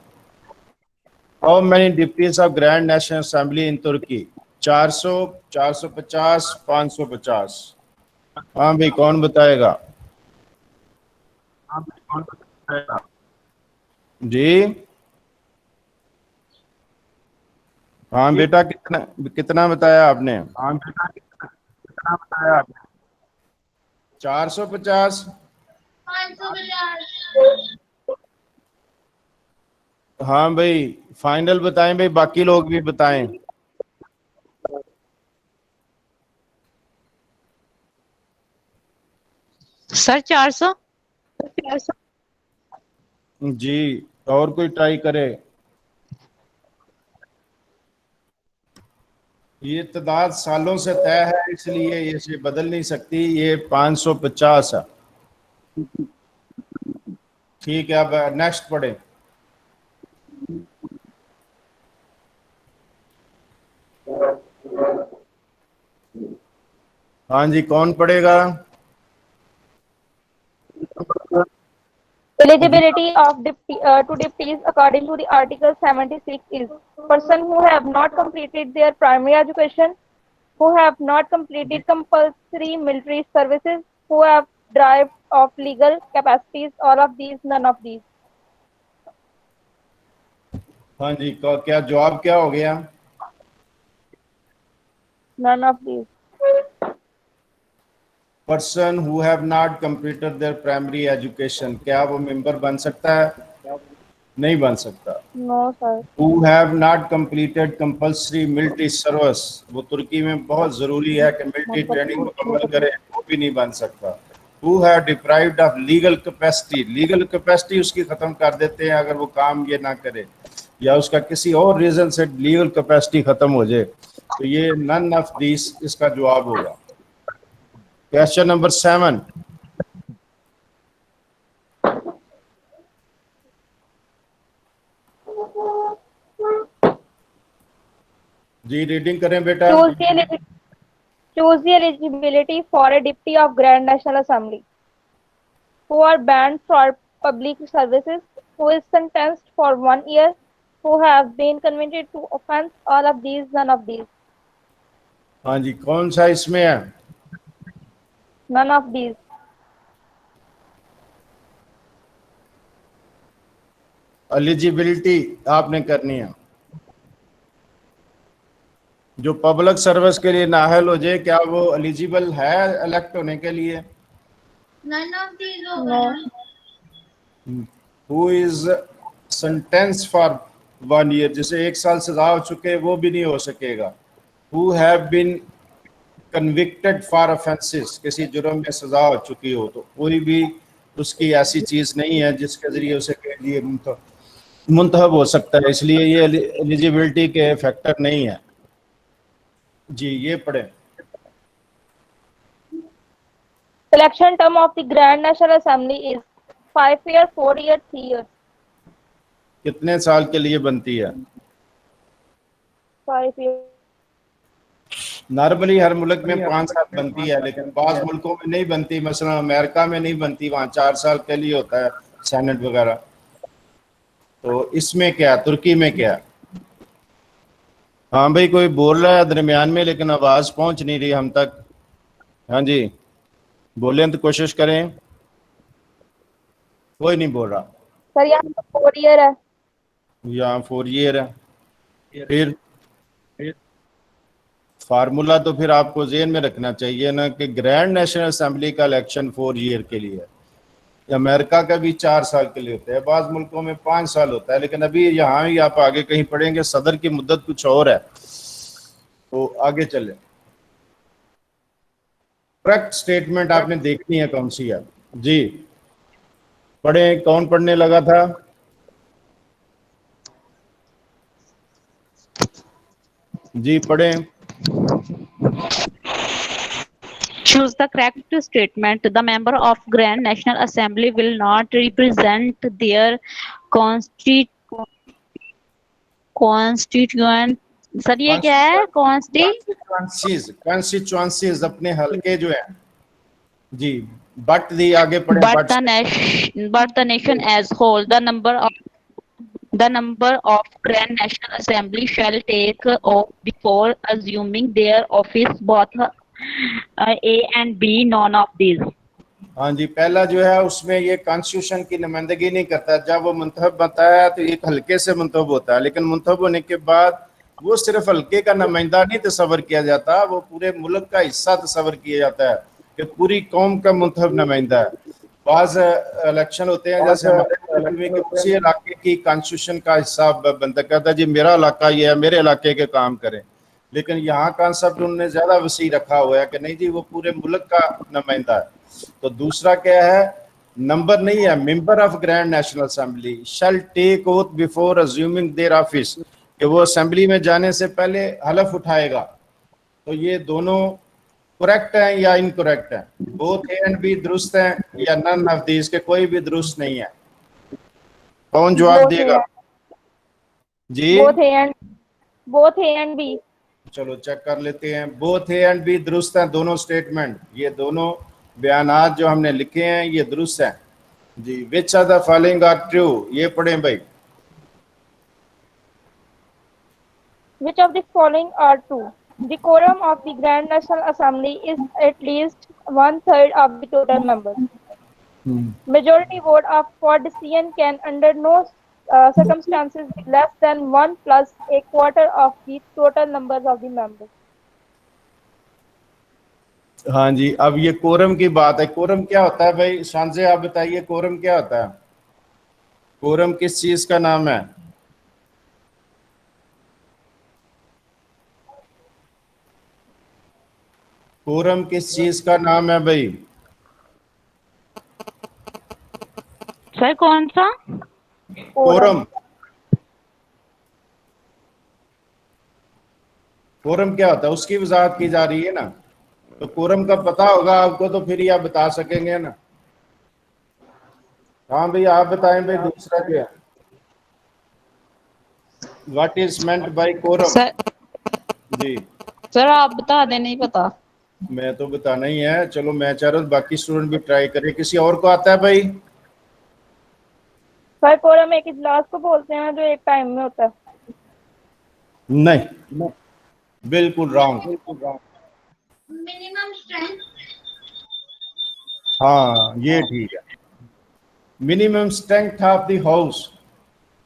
How many deputies of grand national assembly in Turkey? 400, 450, 550। हाँ भाई कौन बताएगा? जी हाँ बेटा, कितना कितना बताया आपने? 450। हाँ भाई फाइनल बताएं भाई, बाकी लोग भी बताएं। सर 400। जी, और कोई ट्राई करे? ये तादाद सालों से तय है, इसलिए इसे बदल नहीं सकती। ये 550 है। ठीक है, अब नेक्स्ट पढ़े। हाँ जी, कौन पढ़ेगा? Eligibility of to deputies according to the Article 76 is person who have not completed their primary education, who have not completed compulsory military services, who have derived of legal capacities, all of these, none of these. हाँ जी, क्या जवाब क्या हो गया? None of these. Person who have not completed there primary education, क्या वो member बन सकता है? नहीं बन सकता। No, sir. Who have not completed compulsory military service, वो तुर्की में बहुत जरूरी है कि मिलिट्री ट्रेनिंग मुकम्मल करे, वो भी नहीं बन सकता। Who have deprived of legal capacity, legal capacity उसकी खत्म कर देते हैं अगर वो काम ये ना करे, या उसका किसी और रीजन से लीगल कैपेसिटी खत्म हो जाए, तो ये नन ऑफ दिस इसका जवाब होगा। Question number 7। जी, रीडिंग करें बेटा। Choose the eligibility for a deputy of Grand National Assembly who are banned for public services, who is sentenced for 1 year, who have been convicted to offense, all of these, none of these. हाँ जी, कौन सा इसमें है? None of these. Eligibility आपने करनी है। जो public service के लिए नाअहल हो जाए, क्या वो एलिजिबल है इलेक्ट होने के लिए? None of these होगा ना। Who is sentence for 1 year, जिसे 1 साल सजा हो चुके, वो भी नहीं हो सकेगा। Who have been convicted for offences, किसी जुर्म में सजा हो चुकी हो, तो कोई भी उसकी ऐसी चीज नहीं है जिसके जरिए उसे के लिए मुंतहब हो सकता है, इसलिए ये एलिजिबिलिटी के फैक्टर नहीं है। जी, ये पढ़े। Election term of the Grand National Assembly is 5 year, 4 year, 3 years. कितने साल के लिए बनती है? 5 year. नॉर्मली हर मुल्क में 5 साल बनती है, लेकिन बाज़ मुल्कों में नहीं बनती। मसलन अमेरिका में नहीं बनती, वहाँ 4 साल के लिए होता है सेनेट वगैरह। तो इसमें क्या, तुर्की में क्या? हाँ भाई, कोई बोल रहा है दरमियान में, लेकिन आवाज पहुंच नहीं रही हम तक। हाँ जी, बोलें तो कोशिश करें। कोई नहीं बोल रहा। सर यहाँ 4 year है। यहाँ 4 ईयर है। फिर फार्मूला तो फिर आपको जेहन में रखना चाहिए ना कि ग्रैंड नेशनल असेंबली का इलेक्शन 4 ईयर के लिए है। अमेरिका का भी 4 साल के लिए होता है, बाज़ मुल्कों में 5 साल होता है, लेकिन अभी यहाँ ही आप आगे कहीं पढ़ेंगे सदर की मुद्दत कुछ और है। तो आगे चले। करेक्ट स्टेटमेंट आपने देखनी है कौन सी है। जी पढ़े, कौन पढ़ने लगा था? जी पढ़े। Choose the correct statement. The member of Grand National Assembly will not represent their constituent. Sir ये क्या है? कॉन्स्टिट्यूएंसीज अपने हलके जो है। जी, बट दी आगे पढ़े। But the nation as whole, the number of Grand National Assembly shall take off before assuming their office, both A and B, none of these. हाँ जी, पहला जो है उसमें ये कॉन्स्टिट्यूशन की नुमाइंदगी नहीं करता। जब वो मुंतखब बनता है तो एक हल्के से मुंतखब होता है, लेकिन मुंतखब होने के बाद वो सिर्फ हल्के का नुमाइंदा नहीं तस्वर किया जाता, वो पूरे मुल्क का हिस्सा तस्वर किया जाता है कि पूरी कौम का मुंतखब नुमाइंदा है। बाज इलेक्शन होते हैं जैसे हमारे उसी इलाके की कॉन्स्टिट्यूशन का हिस्सा बंदा कहता है जी मेरा इलाका ये है, मेरे इलाके के काम करें, लेकिन यहाँ कॉन्सेप्ट उन्होंने ज्यादा वसी रखा हुआ है कि नहीं जी वो पूरे मुल्क का नुमाइंदा है। तो दूसरा क्या है, नंबर नहीं है, member of grand national Assembly shall take oath before assuming their office, कि वो असेंबली में जाने से पहले हलफ उठाएगा। तो ये दोनों करेक्ट है या इनकरेक्ट है? बोथ ए एंड बी दुरुस्त है या नन ऑफ दीज के कोई भी दुरुस्त नहीं है? कौन जवाब Both देगा? A जी both A and B. चलो चेक कर लेते हैं। बोथ ए एंड बी दुरुस्त हैं दोनों स्टेटमेंट, ये दोनों बयानात जो हमने लिखे हैं ये दुरुस्त हैं जी। Which are the following are true, ये पढ़ें भाई। Which of the following are true? The quorum of the Grand National Assembly is at least 1/3 of the total members. Majority vote for decision can under no circumstances be less than 1 plus a quarter of the total numbers of the members. हाँ जी, अब ये quorum की बात है। Quorum क्या होता है भाई? शांजे आप बताइए, कोरम क्या होता है? कोरम किस चीज का नाम है? कोरम किस चीज का नाम है भाई? सर कौन सा? कोरम, कोरम क्या होता है उसकी वजाहत की जा रही है ना। तो कोरम का पता होगा आपको, तो फिर ही आप बता सकेंगे ना। हाँ भाई आप बताएं भाई, दूसरा क्या है? What is meant by quorum? Sir जी सर आप बता दें, नहीं पता। मैं तो बताना ही है। चलो मैं चाह रहा हूँ बाकी स्टूडेंट भी ट्राई करें। किसी और को आता है भाई? सर कोरम एक इजलास को बोलते हैं जो एक टाइम में होता है। नहीं, बिल्कुल रॉन्ग। Minimum strength. हाँ ये ठीक है। Minimum strength of the house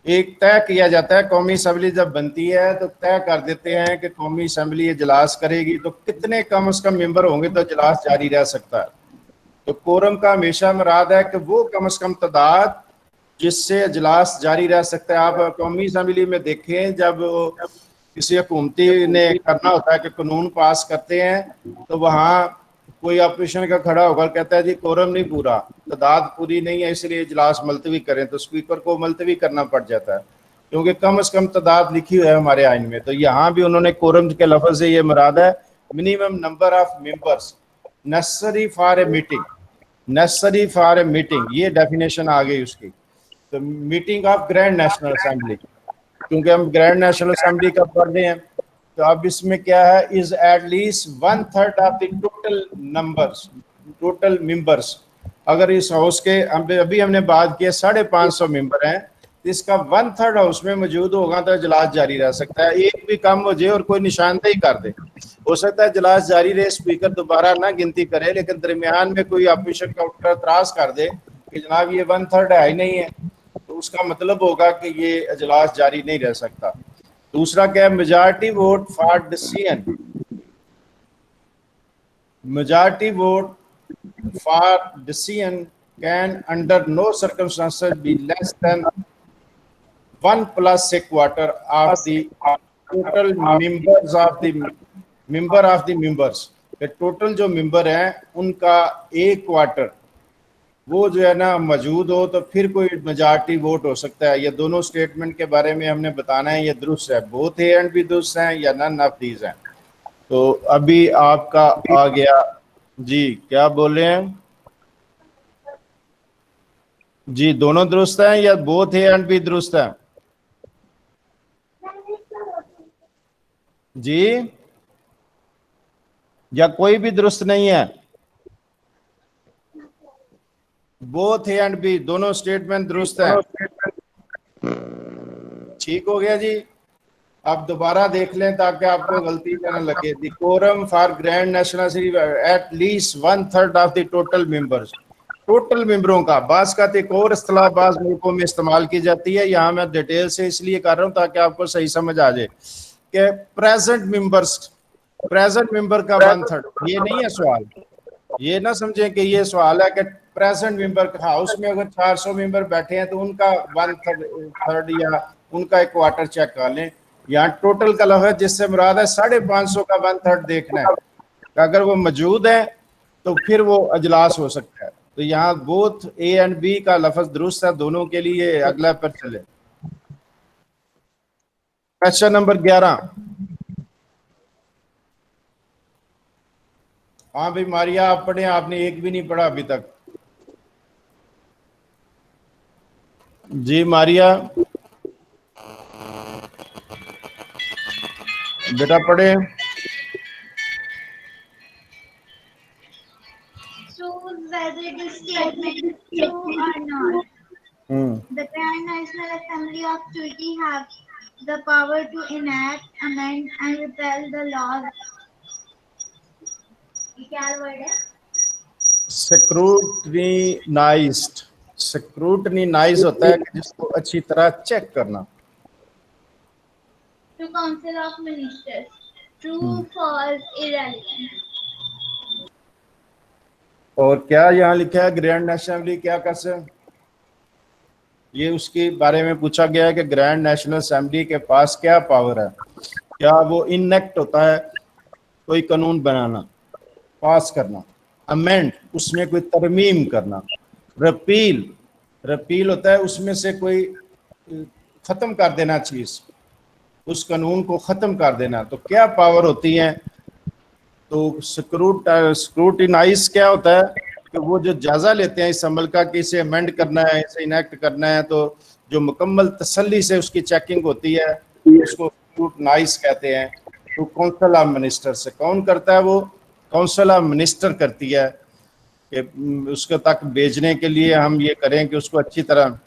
एक तय किया जाता है। कौमी असम्बली जब बनती है तो तय कर देते हैं कि कौमी असम्बली इजलास करेगी तो कितने कम से कम मेंबर होंगे तो इजलास जारी रह सकता है। तो कोरम का हमेशा मुराद है कि वो कम से कम तादाद जिससे इजलास जारी रह सकता है। आप कौमी असम्बली में देखें, जब किसी हुकूमती ने करना होता है कि कानून पास करते हैं तो वहाँ कोई अपोजिशन का खड़ा होकर कहता है जी कोरम नहीं पूरा, तादाद पूरी नहीं है इसलिए इजलास मुलतवी करें, तो स्पीकर को मुलतवी करना पड़ जाता है क्योंकि कम से कम तादाद लिखी हुई है हमारे आइन में। तो यहाँ भी उन्होंने कोरम के लफ्ज से ये मुराद है minimum number of members necessary for a meeting, necessary for a meeting, ये डेफिनेशन आ गई उसकी। तो meeting of grand national assembly, क्योंकि हम ग्रैंड नेशनल असेंबली का पढ़ रहे हैं तो अब इसमें क्या है, is eight least 1/3 of the total numbers, total members. अगर इस हाउस के अभी हमने बात की 550 मेंबर हैं, इसका 1/3 हाउस में मौजूद होगा तो इजलास जारी रह सकता है। एक भी कम हो जाए और कोई निशानदेही कर दे, हो सकता है इजलास जारी रहे, स्पीकर दोबारा ना गिनती करे, लेकिन दरमियान में कोई अपोजिशन का उठकर एतराज कर दे कि जनाब ये 1/3 है ही नहीं है, तो उसका मतलब होगा कि ये इजलास जारी नहीं रह सकता। दूसरा क्या है, majority vote for decision, majority vote for decision can under no circumstances be less than 1 plus a quarter of the total members of the member of the members। Total जो मेंबर हैं उनका 1 क्वार्टर वो जो है ना मौजूद हो तो फिर कोई मेजॉरिटी वोट हो सकता है। ये दोनों स्टेटमेंट के बारे में हमने बताना है, ये दुरुस्त है, बोथ ए एंड बी दुरुस्त हैं या नन ऑफ दीज हैं। तो अभी आपका आ गया जी, क्या बोले हैं जी, दोनों दुरुस्त हैं या बोथ ए एंड बी दुरुस्त हैं जी, या कोई भी दुरुस्त नहीं है? बोथ ए एंड बी दोनों स्टेटमेंट दुरुस्त हैं। ठीक हो गया जी। अब दोबारा देख लें ताकि आपको गलती न लगे। The quorum for grand national assembly at least 1/3 of the total members, total मेंबरों का। बास का एक और इस्तेलाह बाज़ मुल्कों में इस्तेमाल की जाती है, यहाँ मैं डिटेल से इसलिए कर रहा हूँ ताकि आपको सही समझ आ जाए कि प्रेजेंट मेंबर्स, प्रेजेंट मेंबर का 1/3, ये नहीं है सवाल, ये ना समझें कि ये सवाल है कि प्रेजेंट मेंबर हाउस में अगर 400 मेंबर बैठे हैं तो उनका 1/3 या उनका 1 क्वार्टर चेक कर लें। यहाँ टोटल का लफ्ज़ है जिससे मुराद है 550 का 1/3 देखना है। अगर वो मौजूद है तो फिर वो अजलास हो सकता है। तो यहाँ बोथ ए एंड बी का लफ्ज दुरुस्त है दोनों के लिए। अगला पर चले, क्वेश्चन नंबर 11। हाँ भाई मारिया, आप पढ़े, आपने एक भी नहीं पढ़ा अभी तक। जी मारिया बेटा पढ़े। Choose whether the statement is true or not. The Grand National Assembly of Turkey have the power to enact, amend, and repeal the laws. ये क्या word है? स्क्रूटनीनाइज्ड, स्क्रूटनीनाइज होता है कि जिसको अच्छी तरह चेक करना। To Council of Ministers. True, false, irrelevant. और क्या यहाँ लिखा है ग्रैंड नेशनल असेंबली क्या कर सकते, ये उसके बारे में पूछा गया है कि ग्रैंड नेशनल असेंबली के पास क्या पावर है। क्या वो इनेक्ट होता है, कोई कानून बनाना, पास करना, अमेंड उसमें कोई तरमीम करना, रिपील, रिपील होता है उसमें से कोई खत्म कर देना चीज, उस कानून को खत्म कर देना। तो क्या पावर होती है, तो स्क्रूटिनाइज क्या होता है कि वो जो जायजा लेते हैं इस अमल का कि इसे अमेंड करना है, इसे इनेक्ट करना है, तो जो मुकम्मल तसल्ली से उसकी चेकिंग होती है उसको स्क्रूटिनाइज कहते हैं। तो काउंसिल ऑफ मिनिस्टर से कौन करता है, वो काउंसिल ऑफ मिनिस्टर करती है कि उसके तक भेजने के लिए हम ये करें कि उसको अच्छी तरह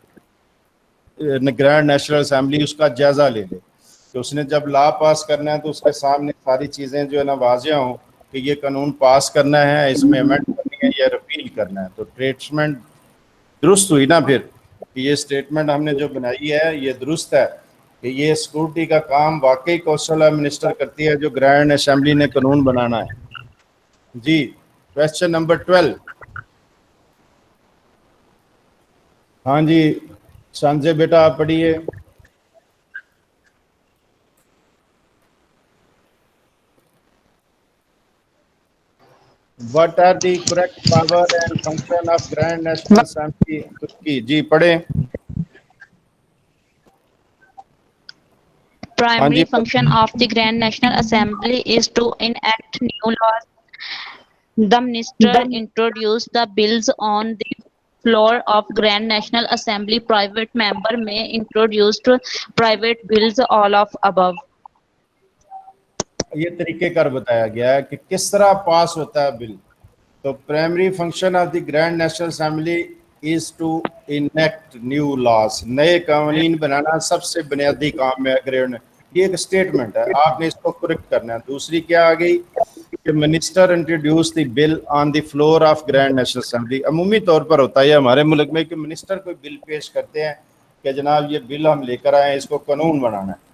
ग्रैंड नेशनल असेंबली उसका जायजा ले ले कि उसने जब लॉ पास करना है तो उसके सामने सारी चीज़ें जो है ना वाजिया हों कि ये कानून पास करना है, इसमें अमेंड करनी है या रिपील करना है। तो स्टेटमेंट दुरुस्त हुई ना फिर कि ये स्टेटमेंट हमने जो बनाई है ये दुरुस्त है कि ये सिक्योरिटी का काम वाकई काउंसिल ऑफ मिनिस्टर करती है जो ग्रैंड असेंबली ने कानून बनाना है। जी क्वेश्चन नंबर 12। हाँ जी संजय बेटा आप पढ़िए। What are the correct power and function of Grand National Assembly तुर्की? जी पढ़े। Primary function of the Grand National Assembly is to enact new laws. The minister introduce the bills on the floor of Grand National Assembly. Private member may introduce private bills, all of above. ये तरीकेकार बताया गया है कि किस तरह पास होता है bill. तो primary function of the Grand national Assembly is to enact new laws, नए कानून बनाना सबसे बुनियादी काम है ग्रैंड। ये एक स्टेटमेंट है, आपने इसको करेक्ट करना है। दूसरी क्या आ गई कि minister introduce the bill on the floor of grand national assembly. अमूमी तौर पर होता है हमारे मुल्क में कि मिनिस्टर कोई बिल पेश करते हैं कि जनाब ये बिल हम लेकर आए, इसको कानून बनाना है।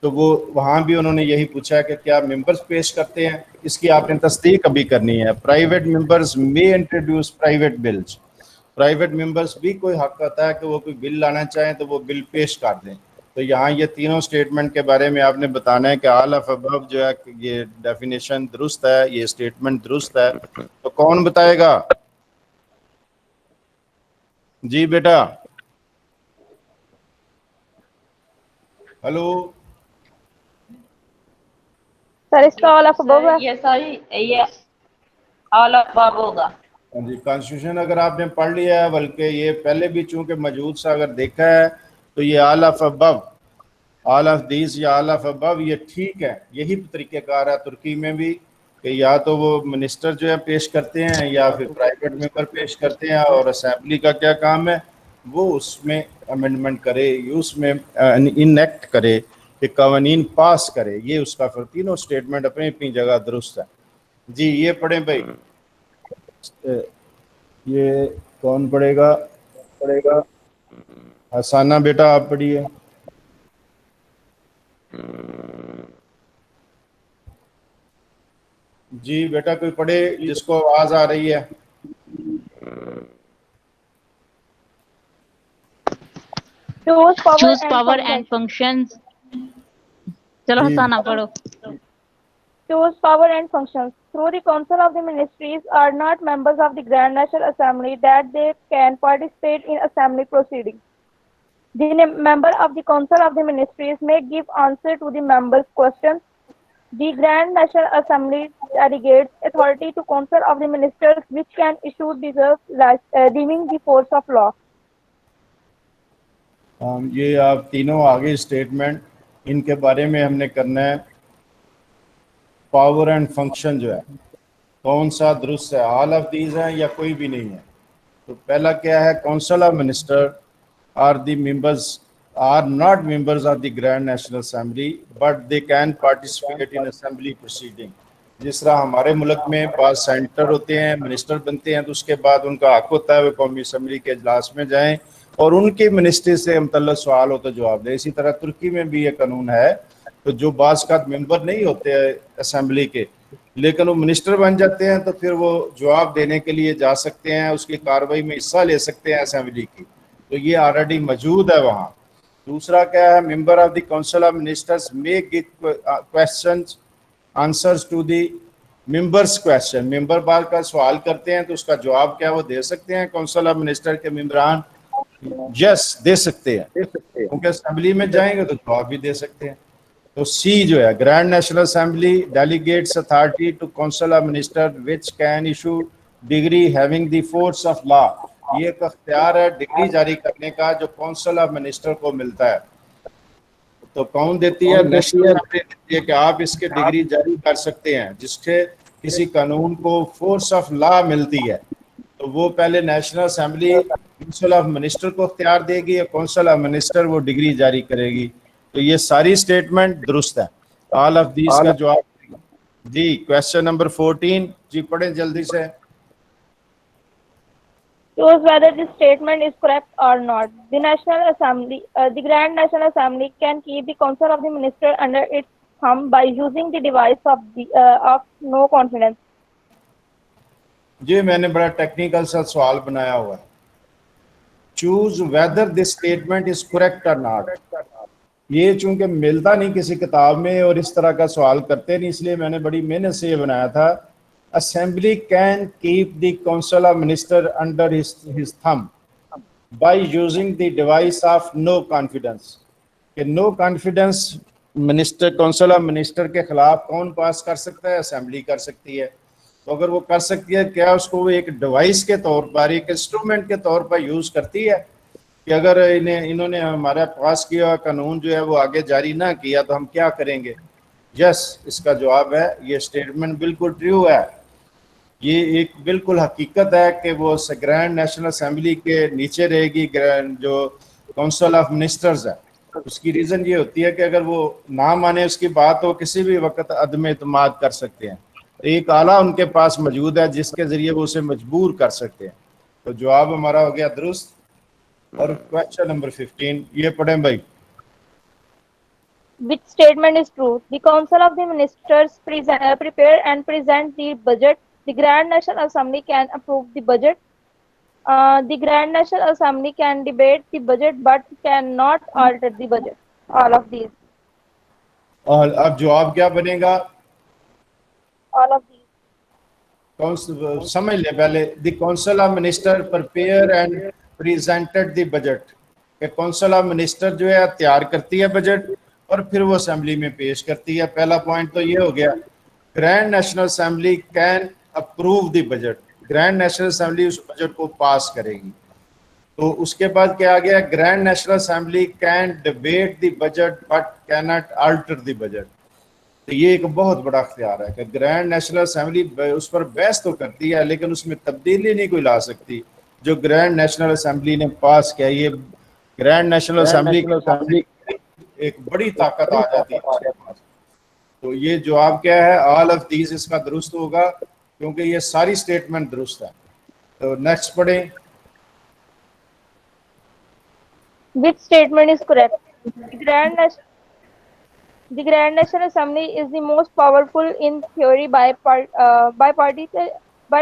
तो वो वहाँ भी उन्होंने यही पूछा है कि क्या मेंबर्स पेश करते हैं, इसकी आपने तस्दीक अभी करनी है। Private members may introduce private bills, private members भी कोई हक होता है कि वो कोई बिल लाना चाहें तो वो बिल पेश कर दें। तो यहाँ ये तीनों स्टेटमेंट के बारे में आपने बताना है कि ऑल ऑफ अबव जो है ये डेफिनेशन दुरुस्त है, ये स्टेटमेंट दुरुस्त है। तो कौन बताएगा? जी बेटा हेलो सर इसका ऑल ऑफ अबव है। ये सॉरी ये ऑल ऑफ अबव होगा। जी कॉन्स्टिट्यूशन अगर आपने पढ़ लिया है, बल्कि ये पहले भी चूंकि मौजूद सा अगर देखा है तो ये all of above, all of these या ऑल ऑफ अबव ये ठीक है। यही तरीक़ेकार है तुर्की में भी कि या तो वो मिनिस्टर जो है पेश करते हैं या फिर प्राइवेट मेंबर पेश करते हैं, और असेंबली का क्या काम है वो उसमें अमेंडमेंट करे, उसमें इनेक्ट करे कि कानून पास करे। ये उसका फिर तीनों स्टेटमेंट अपनी अपनी जगह दुरुस्त है। जी ये पढ़ें भाई, ये कौन पढ़ेगा? हसाना बेटा आप पढ़िए। जी बेटा कोई पढ़े जिसको आवाज आ रही है। Choose power and functions. चलो जी। हसाना पढ़ो। Choose power and functions. through the Council of the Ministries are not members of the Grand National Assembly that they can participate in assembly proceedings. The member of the Council of the Ministries may give answer to the members' questions. The Grand National Assembly delegates authority to Council of the Ministers, which can issue deeming the force of law. ये आप तीनों आगे statement इनके बारे में हमने करना है। पावर एंड फंक्शन जो है कौन सा दुरुस्त है, ऑल ऑफ दीज हैं या कोई भी नहीं है। तो पहला क्या है, council of minister are the members are not members of the Grand national Assembly but they can participate in assembly proceeding. जिस तरह हमारे मुल्क में पास सेंटर होते हैं, मिनिस्टर बनते हैं, तो उसके बाद उनका हक होता है वे कौमी असम्बली के इजलास में जाएं और उनके मिनिस्ट्री से मुतल्लिक़ सवाल हो तो जवाब दें। इसी तरह तुर्की में भी ये कानून है। तो जो बाज़ का मेंबर नहीं होते असेंबली के लेकिन वो मिनिस्टर बन जाते हैं, तो फिर वो जवाब देने के लिए जा सकते हैं, उसकी कार्रवाई में हिस्सा ले सकते हैं असेंबली की। तो ये ऑलरेडी मौजूद है वहाँ। दूसरा क्या है, member of the council of ministers may give questions answers to the members question. Member बार का सवाल करते हैं तो उसका जवाब क्या वो दे सकते हैं। काउंसिल ऑफ मिनिस्टर के मेंबरान यस दे सकते हैं, क्योंकि असेंबली में जाएंगे तो जवाब भी दे सकते हैं। तो सी जो है, Grand national Assembly delegates authority to council of minister which can issue degree having the force of law. ये एक अख्तियार है डिग्री जारी करने का जो काउंसिल ऑफ मिनिस्टर को मिलता है। तो कौन देती है? नेशनल असेंबली देती है कि आप इसके डिग्री जारी कर सकते हैं जिससे किसी कानून को फोर्स ऑफ लॉ मिलती है। तो वो पहले national assembly council of minister को अख्तियार देगी या काउंसिल ऑफ मिनिस्टर वो डिग्री जारी करेगी। तो ये सारी स्टेटमेंट दुरुस्त है। ऑल ऑफ दीज का जवाब जी। क्वेश्चन नंबर 14 जी पढ़े जल्दी से। Choose whether this statement is correct or not. The National Assembly, the Grand National Assembly can keep the Council of the Minister under its thumb by using the device of no confidence. जी मैंने बड़ा technical सा सवाल बनाया हुआ है। Choose whether this statement is correct और not. ये चूंकि मिलता नहीं किसी किताब में और इस तरह का सवाल करते नहीं, इसलिए मैंने बड़ी मेहनत से ये बनाया था। Assembly can keep the council of minister under his thumb by using the device of no confidence. कि no confidence minister council of minister के खिलाफ कौन पास कर सकता है? असेंबली कर सकती है। तो अगर वो कर सकती है, क्या उसको वो एक डिवाइस के तौर पर, एक इंस्ट्रूमेंट के तौर पर यूज करती है कि अगर इन्होंने हमारा पास किया कानून जो है वो आगे जारी ना किया तो हम क्या करेंगे? यस, इसका जवाब है ये स्टेटमेंट बिल्कुल ट्रू है। ये एक बिल्कुल हकीकत है कि वो ग्रैंड नेशनल असेंबली के नीचे रहेगी जो काउंसिल ऑफ मिनिस्टर्स है। उसकी रीज़न ये होती है कि अगर वो ना माने उसकी बात तो किसी भी वक्त अदम एतमाद कर सकते हैं। तो एक आला उनके पास मौजूद है जिसके ज़रिए वो उसे मजबूर कर सकते हैं। तो जवाब हमारा हो गया दुरुस्त। और क्वेश्चन नंबर 15 ये पढ़ें भाई। Which statement is true? The Council of the Ministers prepare and present the budget. The Grand National Assembly can approve the budget. The Grand National Assembly can debate the budget but cannot alter the budget. All of these. और अब जवाब क्या बनेगा? All of these. समझ ले पहले। The council of minister prepare and presented the budget. कि council of minister जो है तैयार करती है बजट और फिर वो असेंबली में पेश करती है। पहला पॉइंट तो ये हो गया। Grand national assembly can approve the budget. Grand national assembly उस बजट को पास करेगी। तो उसके बाद क्या आ गया? Grand national assembly can debate the budget but can not alter the budget. तो ये एक बहुत बड़ा अख्तियार है कि ग्रैंड नेशनल असेंबली उस पर बहस तो करती है लेकिन उसमें तब्दीली नहीं कोई ला सकती जो ग्रैंड नेशनल असेंबली ने पास किया। ये ग्रैंड नेशनल असेंबली एक बड़ी ताकत आ जाती है उसके पास। तो ये जवाब क्या है? ऑल ऑफ दीज इसका दुरुस्त होगा क्योंकि ये सारी स्टेटमेंट दुरुस्त है। तो नेक्स्ट पढ़ें। Which statement is correct? The Grand National Assembly is the most powerful in theory by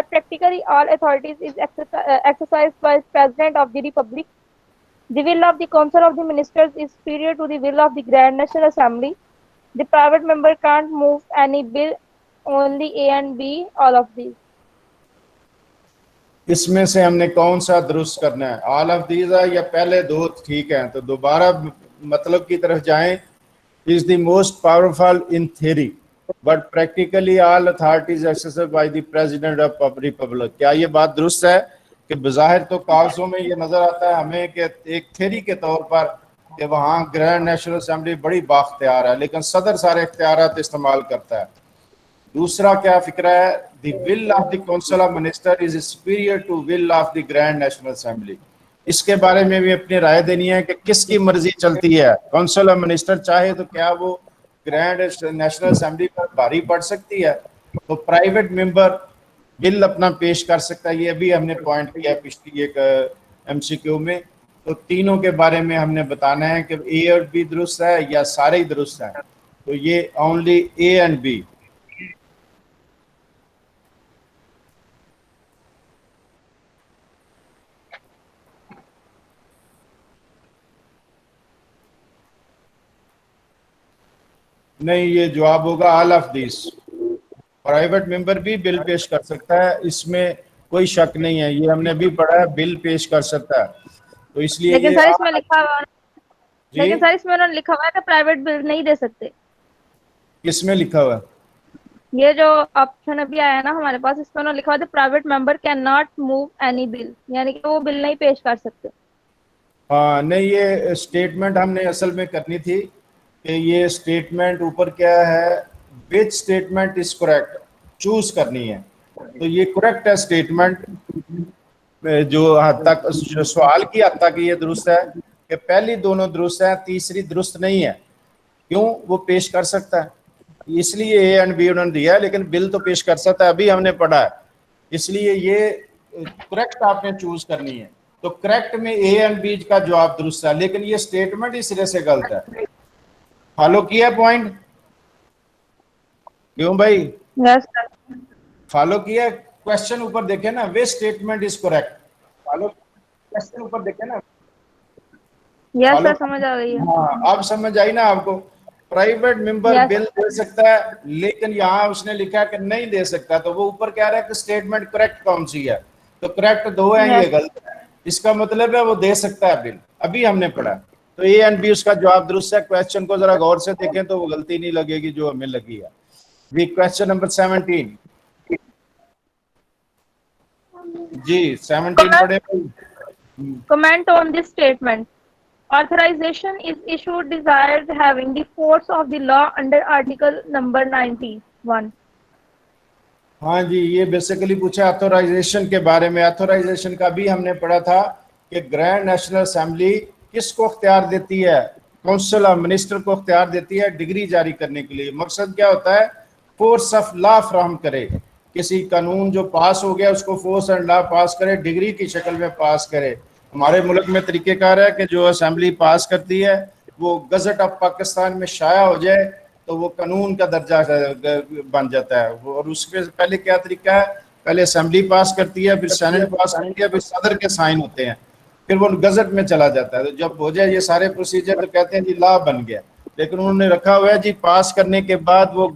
practically all authorities is exercised by the President of the Republic. The will of the Council of the Ministers is superior to the will of the Grand National Assembly. The private member can't move any bill only A and B, all of these. इसमें से हमने कौन सा दुरुस्त करना है? All of these है या पहले दो ठीक है? तो दोबारा मतलब की तरफ जाएं। Is the most powerful in theory but practically all authorities excessive by the president of Republic. क्या ये बात दुरुस्त है कि बज़ाहिर तो कागजों में ये नजर आता है हमें कि एक थ्योरी के तौर पर कि वहाँ ग्रैंड नेशनल असेंबली बड़ी बाख्तियार है, लेकिन सदर सारे इख्तियारात इस्तेमाल करता है। दूसरा क्या फिक्र है? The will of the council of minister is superior to will of the Grand national Assembly. इसके बारे में भी अपनी राय देनी है कि किसकी मर्जी चलती है। काउंसिल ऑफ मिनिस्टर चाहे तो क्या वो ग्रैंड नेशनल असेंबली पर भारी पड़ सकती है? तो प्राइवेट मेंबर बिल अपना पेश कर सकता है। ये भी हमने पॉइंट किया पिछली एक एमसीक्यू में। तो तीनों के बारे में हमने बताना है कि ए और बी दुरुस्त है या सारे ही दुरुस्त हैं। तो ये ओनली ए एंड बी। नहीं, ये जवाब होगा all of this. Private member भी बिल पेश कर सकता है, इसमें कोई शक नहीं है। ये हमने भी पढ़ा है, बिल पेश कर सकता है। तो इसलिए लेकिन ये सर इसमें लिखा हुआ जी लेकिन सर इसमें उन्होंने लिखा हुआ है कि प्राइवेट बिल नहीं दे सकते। किसमें लिखा हुआ है? ये जो ऑप्शन अभी आया है ना हमारे पास, इसमें उन्होंने लिखा हुआ है private member can not move any bill, यानी कि वो बिल नहीं पेश कर सकते। हाँ नहीं, ये स्टेटमेंट हमने असल में करनी थी कि ये स्टेटमेंट ऊपर क्या है, which statement is correct, choose करनी है। तो ये करेक्ट है स्टेटमेंट, जो हद तक सवाल की हद तक ये दुरुस्त है कि पहली दोनों दुरुस्त है, तीसरी दुरुस्त नहीं है। क्यों? वो पेश कर सकता है, इसलिए ए एंड बी उन्होंने दिया है, लेकिन बिल तो पेश कर सकता है, अभी हमने पढ़ा है। इसलिए ये करेक्ट आपने चूज करनी है। तो करेक्ट में ए एंड बी का जवाब दुरुस्त है, लेकिन ये स्टेटमेंट इस सिरे से गलत है। फॉलो किया पॉइंट? क्यों भाई? Yes sir. फॉलो किया? क्वेश्चन ऊपर देखे ना, वे statement is correct. Follow question ऊपर देखे ना। यस फॉलो, सर, समझ आ गई है। हाँ अब समझ आई ना आपको। Private member Yes. बिल दे सकता है, लेकिन यहाँ उसने लिखा कि नहीं दे सकता। तो वो ऊपर कह रहा है कि स्टेटमेंट करेक्ट कौन सी है? तो करेक्ट दो है, ये Yes. गलत है। इसका मतलब है वो दे सकता है बिल, अभी हमने पढ़ा। तो ए एंड बी उसका जवाब दुरुस्त है। क्वेश्चन को जरा गौर से देखें तो वो गलती नहीं लगेगी जो हमें लगी है। जी क्वेश्चन नंबर 17 जी 17 पढ़े। Comment on this statement. Authorization is issued desired having the force of the law under article number 91. हाँ जी, ये बेसिकली पूछा ऑथोराइजेशन के बारे में। ऑथोराइजेशन का भी हमने पढ़ा था कि ग्रैंड नेशनल असेंबली किसको अख्तियार देती है? काउंसिल ऑफ मिनिस्टर को अख्तियार देती है डिग्री जारी करने के लिए। मकसद क्या होता है? फोर्स ऑफ लॉ फ्राहम करे। किसी कानून जो पास हो गया उसको फोर्स एंड लॉ पास करे, डिग्री की शक्ल में पास करे। हमारे मुल्क में तरीक़ेकार है कि जो असेंबली पास करती है वो गजट ऑफ पाकिस्तान में शाया हो जाए तो वो कानून का दर्जा बन जाता है। और उसके पहले क्या तरीका है? पहले असेंबली पास करती है, फिर सेनेट पास करती है, फिर सदर के साइन होते हैं, फिर वो गजट में चला जाता है। तो जब हो जाए ये सारे प्रोसीजर तो कहते हैं जी लॉ बन गया। लेकिन उन्होंने रखा हुआ है जी पास करने के बाद वो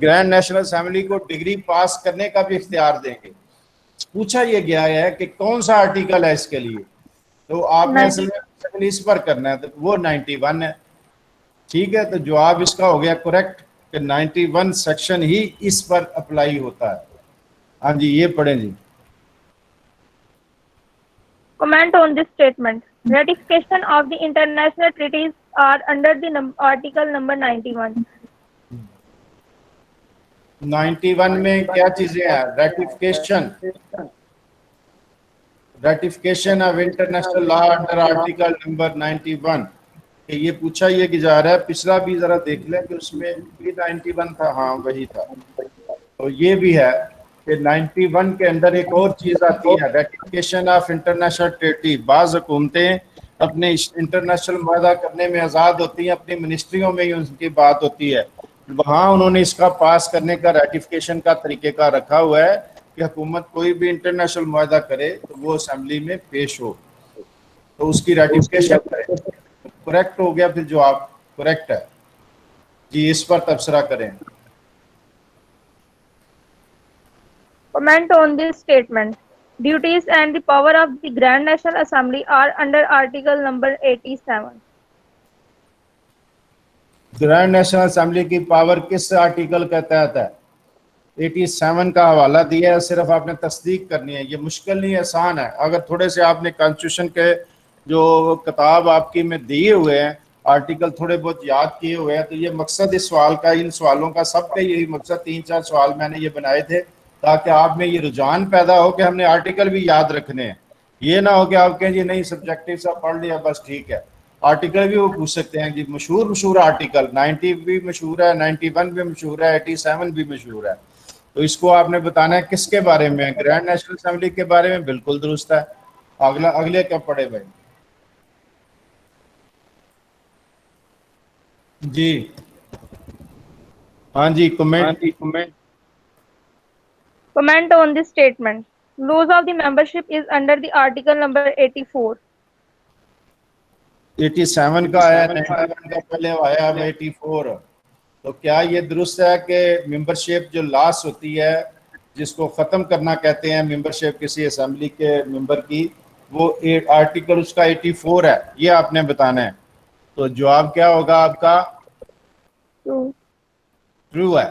ग्रैंड नेशनल असेंबली को डिग्री पास करने का भी इख्तियार देंगे। पूछा ये गया है कि कौन सा आर्टिकल है इसके लिए, तो आपने असल में इस पर करना है, तो वो 91 है। ठीक है, तो जवाब इसका हो गया करेक्ट कि 91 सेक्शन ही इस पर अप्लाई होता है। हाँ जी, ये पढ़ें जी। Comment on this statement. Ratification of the international treaties are under the article number 91. 91 में क्या चीजें हैं? Ratification of international law under article number 91। ये पूछा ये कि जा रहा है, पिछला भी जरा देख लें कि उसमें भी 91 था। हाँ वही था। तो ये भी है कि 91 के अंदर एक और चीज आती है, रेटिफिकेशन ऑफ इंटरनेशनल ट्रीटी। बाज़ हुकूमतें अपने इंटरनेशनल मुआहदा करने में आज़ाद होती हैं, अपनी मिनिस्ट्रियों में ही उनकी बात होती है, वहाँ उन्होंने इसका पास करने का रेटिफिकेशन का तरीक़ेकार रखा हुआ है कि हुकूमत कोई भी इंटरनेशनल मुआहदा करे तो वो असेंबली में पेश हो, तो उसकी रेटिफिकेशन करे। करेक्ट हो गया, फिर जवाब करेक्ट है जी। इस पर तबसरा करें। Comment on this statement. Duties and the power of the Grand National Assembly are under Article number 87. Grand national assembly की पावर किस आर्टिकल के तहत है? 87 का हवाला दिया है, सिर्फ आपने तस्दीक करनी है। ये मुश्किल नहीं, आसान है। अगर थोड़े से आपने कॉन्स्टिट्यूशन के जो किताब आपकी में दिए हुए हैं, आर्टिकल थोड़े बहुत याद किए हुए हैं, तो ये मकसद इस सवाल का, इन सवालों का सबका यही मकसद, 3-4 सवाल मैंने ये बनाए थे ताकि आप में ये रुझान पैदा हो कि हमने आर्टिकल भी याद रखने हैं। ये ना हो कि आप कहें जी नहीं सब्जेक्टिव सा पढ़ लिया बस ठीक है। आर्टिकल भी वो पूछ सकते हैं जी, मशहूर आर्टिकल 90 भी मशहूर है, 91 भी मशहूर है, 87 भी मशहूर है। तो इसको आपने बताना है किसके बारे में? ग्रैंड नेशनल असेंबली के बारे में। बिल्कुल दुरुस्त है। अगले क्या पढ़े भाई जी? हाँ जी, comment. Comment on this statement. Laws of the membership is under the Article number 84. 87 का आया, 91 का पहले आया, अब 84। तो क्या ये दुरुस्त है कि मेंबरशिप जो लास्ट होती है, जिसको ख़त्म करना कहते हैं मेंबरशिप किसी असेंबली के मेंबर की, वो आर्टिकल उसका 84 है? ये आपने बताना है। तो जवाब क्या होगा आपका? ट्रू है।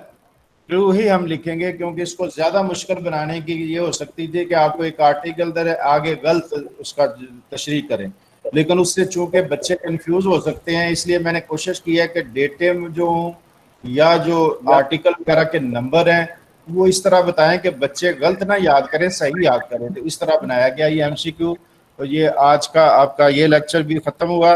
ट्रू ही हम लिखेंगे, क्योंकि इसको ज़्यादा मुश्किल बनाने की ये हो सकती थी कि आपको एक आर्टिकल दर आगे गलत उसका तशरीह करें, लेकिन उससे चूंकि बच्चे कंफ्यूज हो सकते हैं, इसलिए मैंने कोशिश की है कि डेटे में जो या जो आर्टिकल वगैरह के नंबर हैं वो इस तरह बताएं कि बच्चे गलत ना याद करें, सही याद करें। तो इस तरह बनाया गया ये MCQ। तो ये आज का आपका ये लेक्चर भी ख़त्म हुआ।